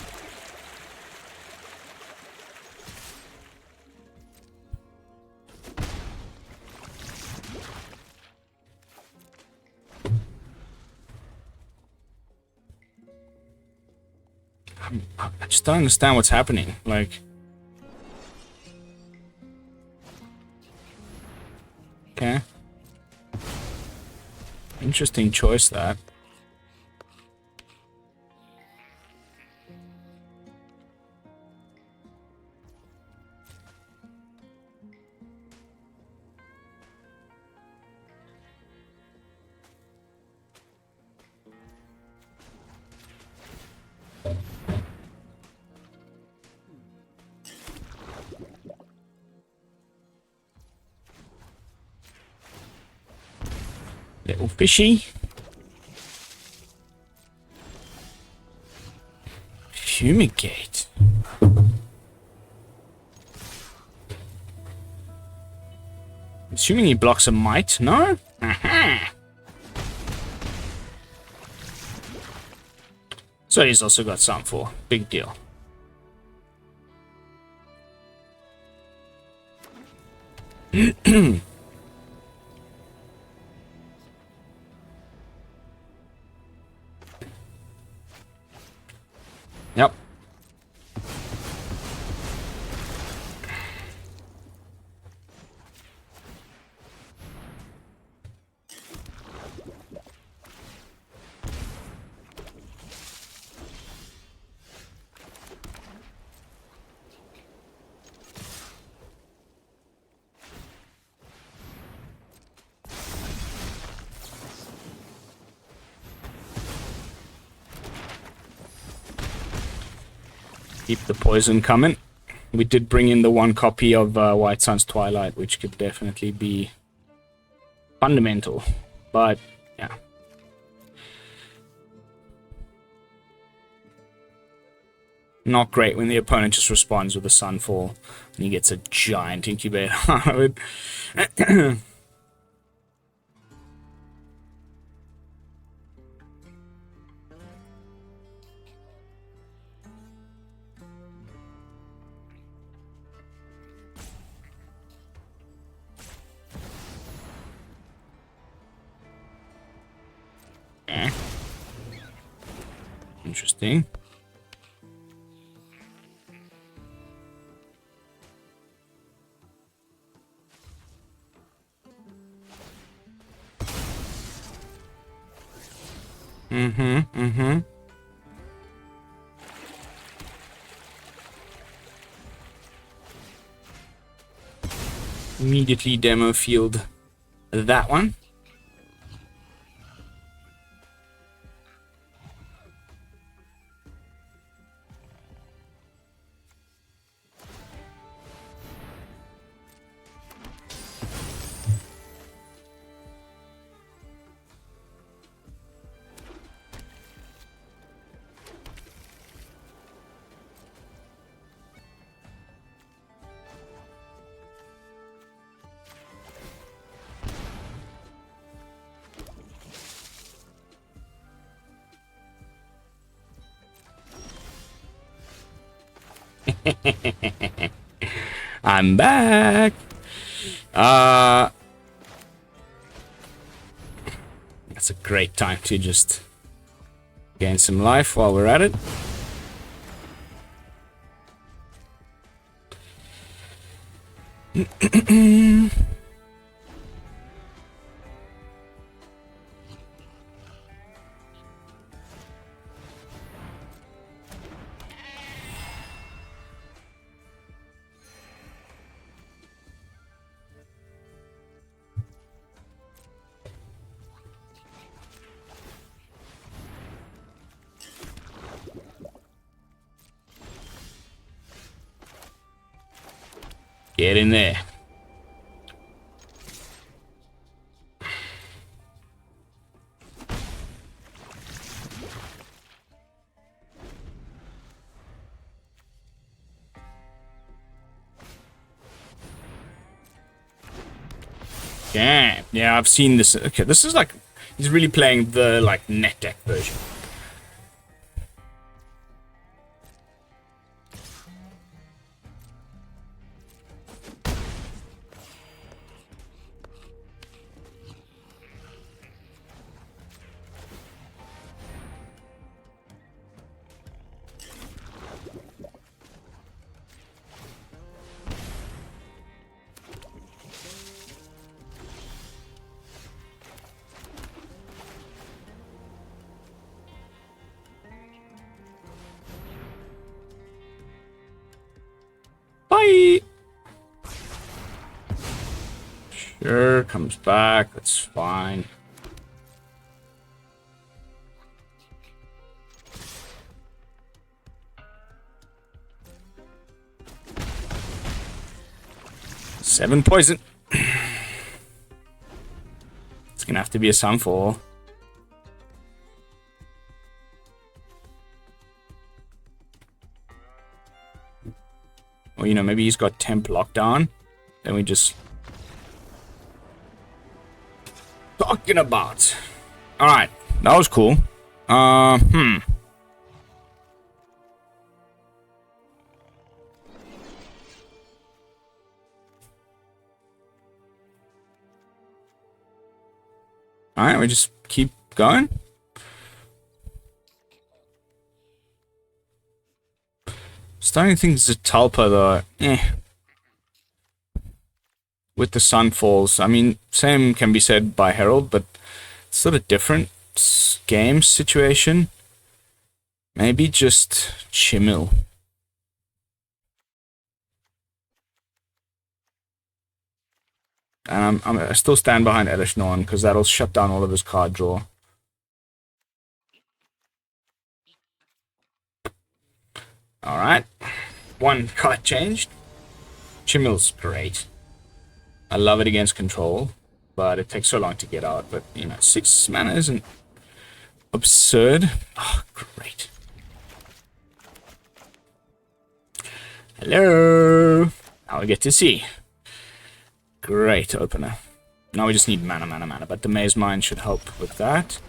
I just don't understand what's happening. Like, okay. Interesting choice, that. Little fishy. Fumigate. Assuming he blocks a might, no? Aha! So he's also got some for. Big deal. Yep. Keep the poison coming. We did bring in the one copy of White Sun's Twilight, which could definitely be fundamental, but yeah. Not great when the opponent just responds with a Sunfall and he gets a giant incubator out of it. Interesting. Immediately demo field that one. I'm back. That's a great time to just gain some life while we're at it. Get in there. Yeah, yeah, I've seen this. Okay, this is like, he's really playing the like net deck version. Bye. Sure, comes back. That's fine. Seven poison. It's gonna have to be a Sunfall. Or, you know, maybe he's got temp lockdown. Then we just... Talking about. Alright, that was cool. Alright, we just keep going. Starting to think Zatalpa though, with the Sunfalls. I mean, same can be said by Herald, but it's sort of different game situation. Maybe just Chimil. And I still stand behind Elish Norn because that'll shut down all of his card draw. Alright. One card changed. Chimil's great. I love it against control. but it takes so long to get out. But, you know, 6 mana isn't absurd. Oh, great. Hello! Now we get to see. Great opener. Now we just need mana, but the Mazemind should help with that.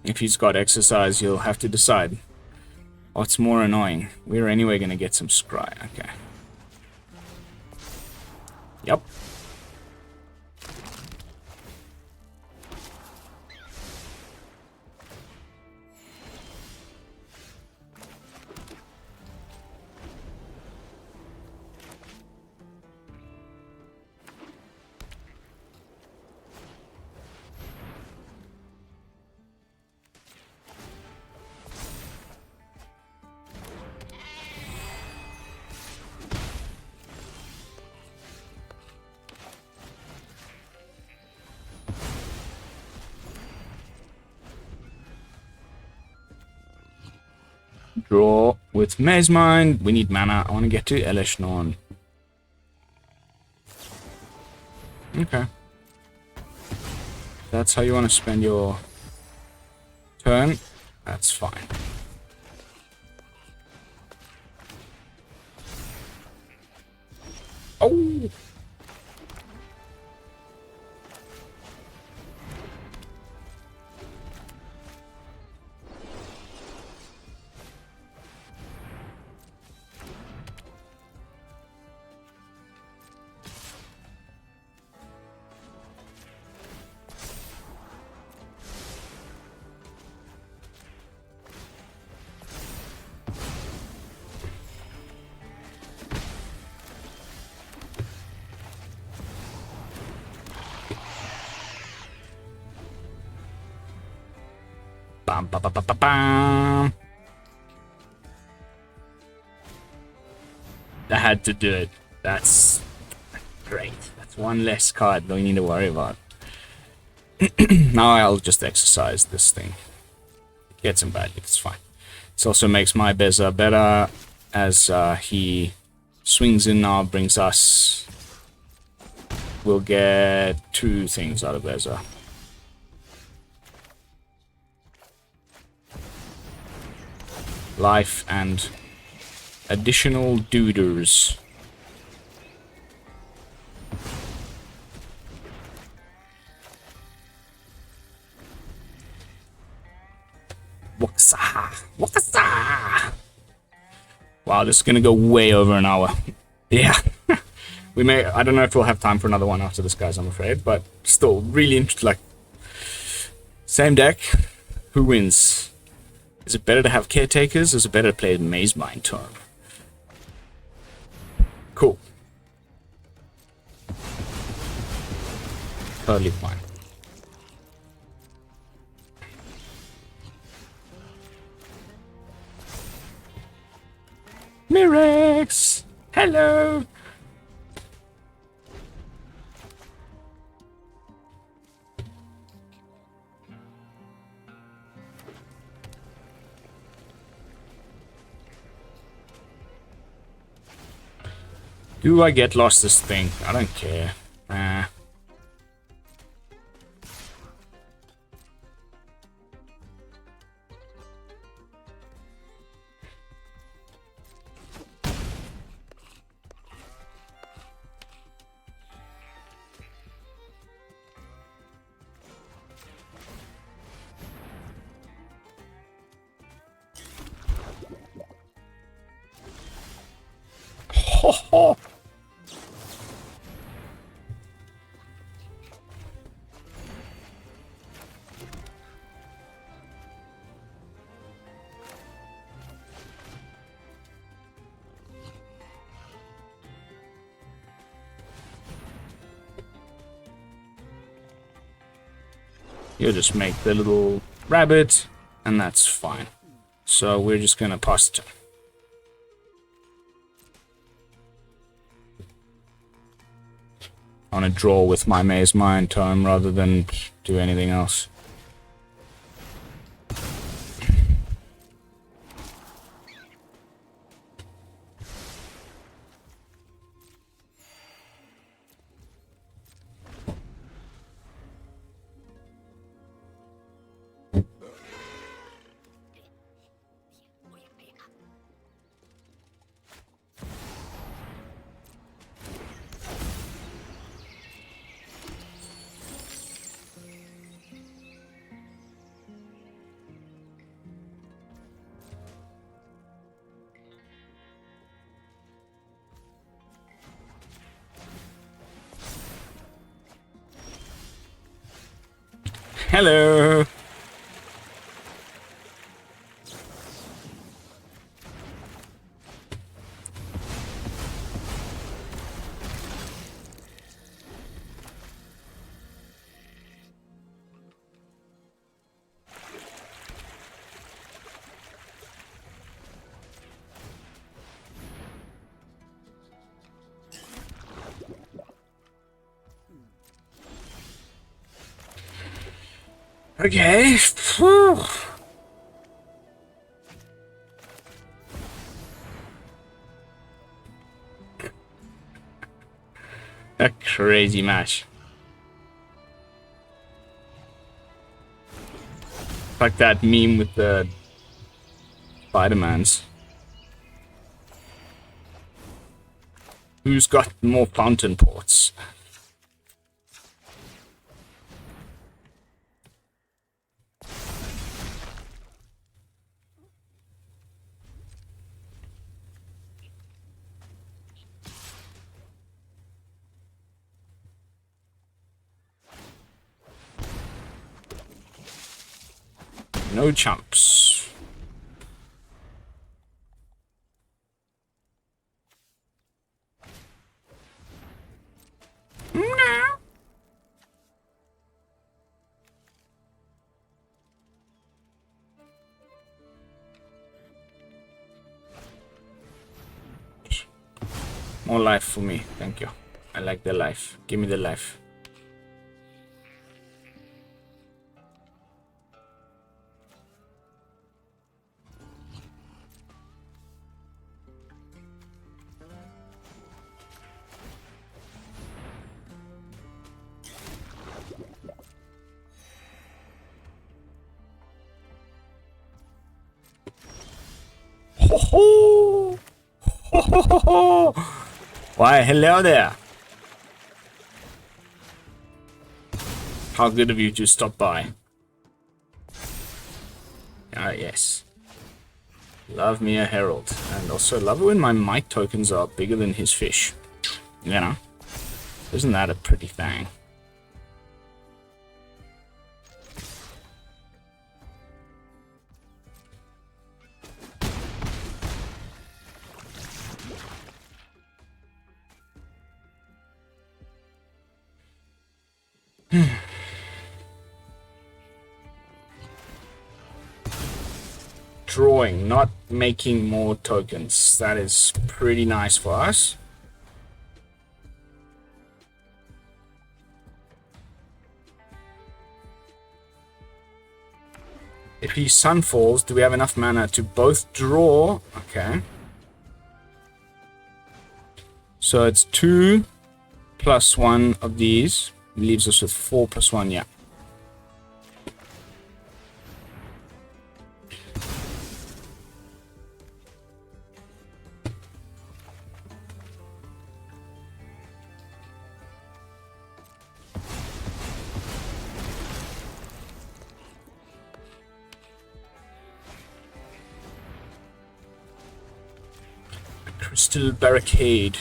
If he's got exercise, you'll have to decide what's more annoying. We're anyway going to get some scry. Okay. Yep. Draw with Mazemind. We need mana. I want to get to Elishnorn. Okay. That's how you want to spend your turn. That's fine. Oh! Bam, ba, ba, ba, ba, bam. I had to do it. That's great. That's one less card that we need to worry about. Now I'll just exercise this thing. Get some value, it's fine. This also makes my Beza better as he swings in now, brings us. We'll get 2 things out of Beza. Life and additional duders. Wakasa! Wakasa! Wow, this is gonna go way over an hour. Yeah. We may, I don't know if we'll have time for another one after this, guys, I'm afraid, but still, really interesting. Like, same deck, who wins? Is it better to have Caretakers, or is it better to play Mazemind Tome? Cool. Totally fine. Mirex! Hello! Do I get lost this thing? I don't care. Ho ho! You'll just make the little rabbit, and that's fine. So we're just gonna pass the turn. I want to draw with my Mazemind Tome rather than do anything else. Hello. Okay. Whew. A crazy match. Like that meme with the Spider-Mans. Who's got more fountain ports? No chumps. No. More life for me, thank you. I like the life. Give me the life. Ho ho! Ho ho ho ho! Why, hello there. How good of you to stop by. Ah, yes. Love me a herald. And also love it when my might tokens are bigger than his fish. You know? Isn't that a pretty thing? Drawing, not making more tokens. That is pretty nice for us. If he sun falls, do we have enough mana to both draw? Okay. So it's 2 plus 1 of these. Leaves us with 4 plus 1, yeah. Crystal barricade.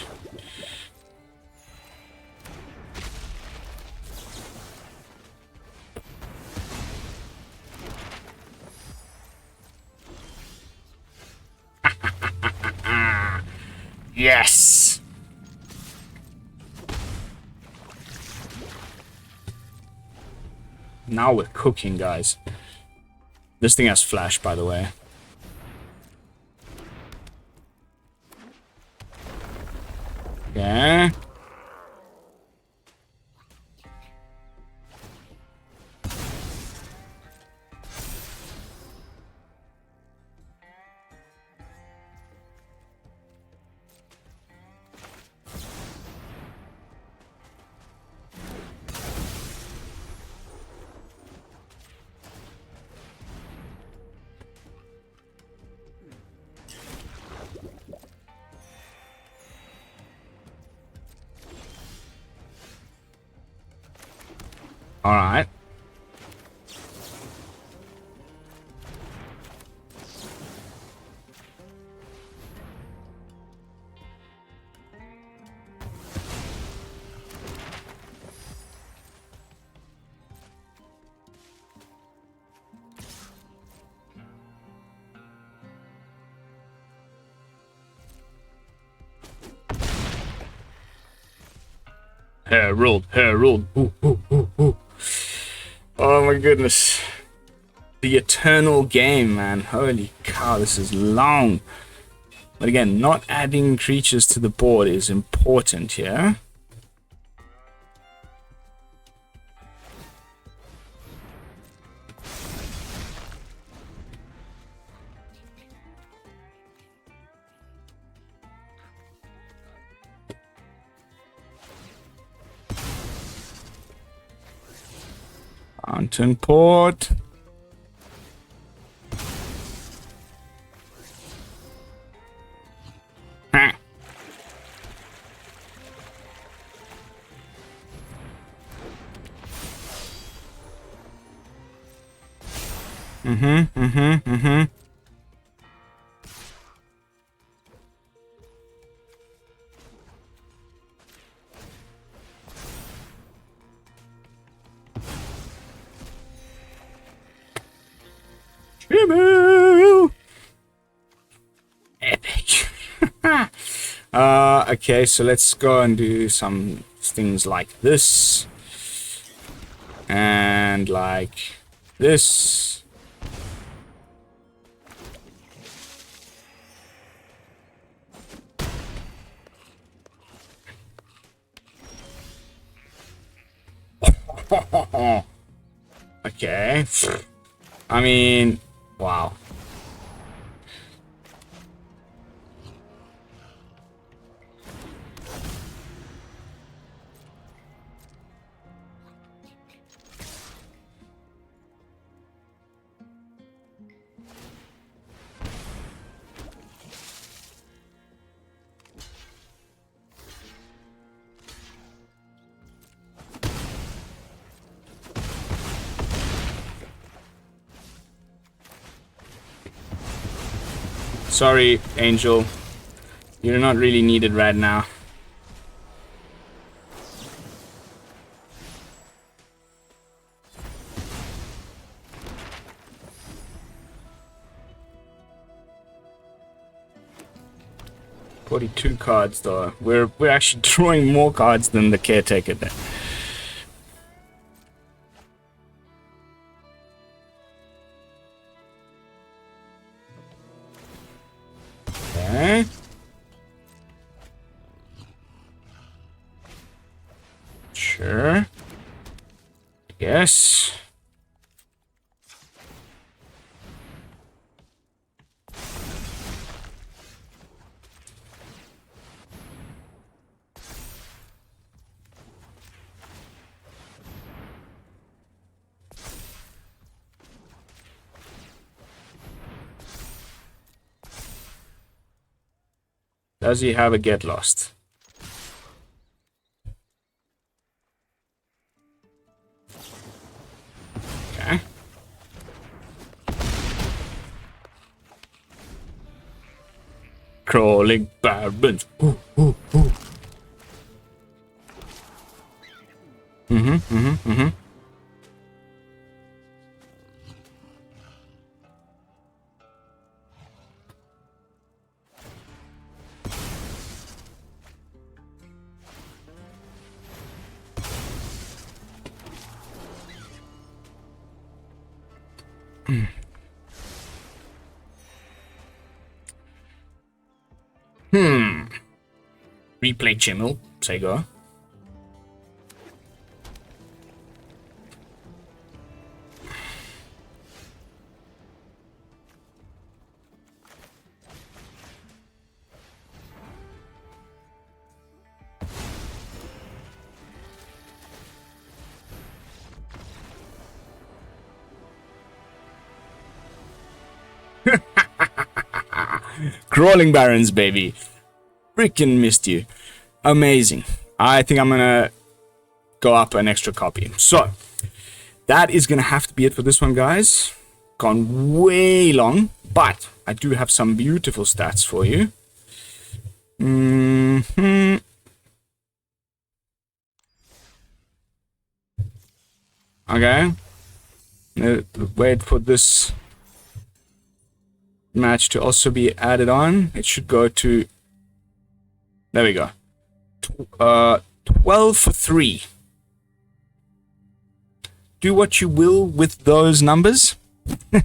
Yes. Now we're cooking, guys. This thing has flash, by the way. Okay. All right. Herald, Herald. Ooh, ooh, ooh, ooh. Oh my goodness. The eternal game, man. Holy cow, this is long. But again, not adding creatures to the board is important here. Fountain Port. Ha. Mm-hmm. Epic. Okay, so let's go and do some things like this. And like this. Okay. I mean, wow. Sorry, Angel. You're not really needed right now. "42 cards though. We're actually drawing more cards than the caretaker there. Okay. Sure. Yes. Does he have a get lost? Okay. Crawling barons. Ooh, ooh, ooh. Mm-hmm. Replay Chimmel, say go. Crawling Barons, baby. Freaking missed you. Amazing. I think I'm gonna go up an extra copy. So, that is gonna have to be it for this one, guys. Gone way long, but I do have some beautiful stats for you. Okay. Wait for this match to also be added on. It should go to... There we go. 12 for 3. Do what you will with those numbers. You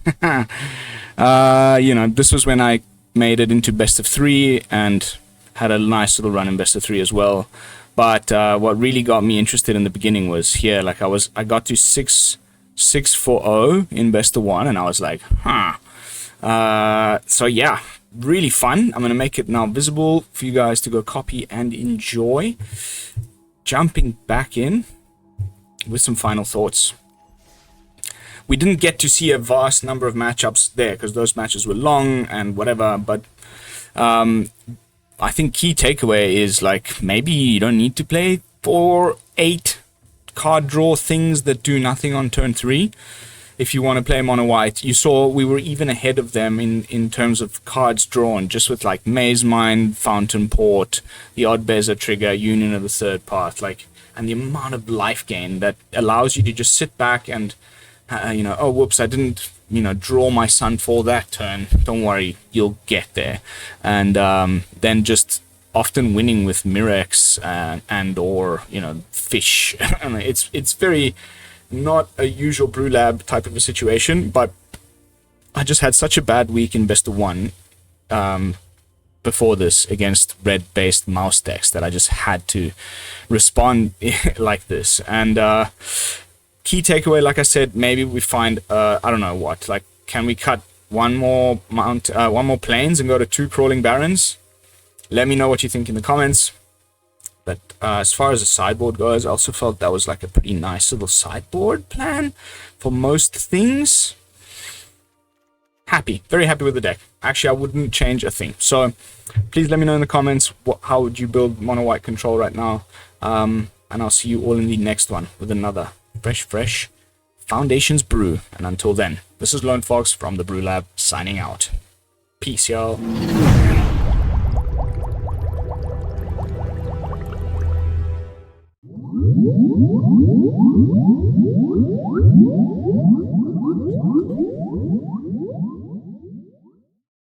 know, this was when I made it into best of 3 and had a nice little run in best of 3 as well. But what really got me interested in the beginning was here. Like I got to 6-4-0 in best of 1, and I was like, so yeah, really fun. I'm gonna make it now visible for you guys to go copy and enjoy. Jumping back in with some final thoughts. We didn't get to see a vast number of matchups there because those matches were long and whatever, but I think key takeaway is like maybe you don't need to play 4-8 card draw things that do nothing on turn 3 if you want to play mono white. You saw we were even ahead of them in terms of cards drawn, just with like Mazemind, Fountain Port, the Odd Bezer trigger, Union of the Third Path, like, and the amount of life gain that allows you to just sit back and you know, oh whoops, I didn't, you know, draw my sun for that turn. Don't worry, you'll get there. And then just often winning with Mirex and or, you know, fish. It's very not a usual BrewLab type of a situation, but I just had such a bad week in best of 1 before this against red-based mouse decks that I just had to respond like this. And key takeaway, like I said, maybe we find I don't know what, like, can we cut one more planes and go to 2 crawling barons? Let me know what you think in the comments. But as far as the sideboard goes, I also felt that was like a pretty nice little sideboard plan for most things. Happy, very happy with the deck. Actually, I wouldn't change a thing. So please let me know in the comments how would you build mono white control right now. And I'll see you all in the next one with another fresh Foundations brew. And until then, this is Lone Fox from the BrewLab signing out. Peace, y'all.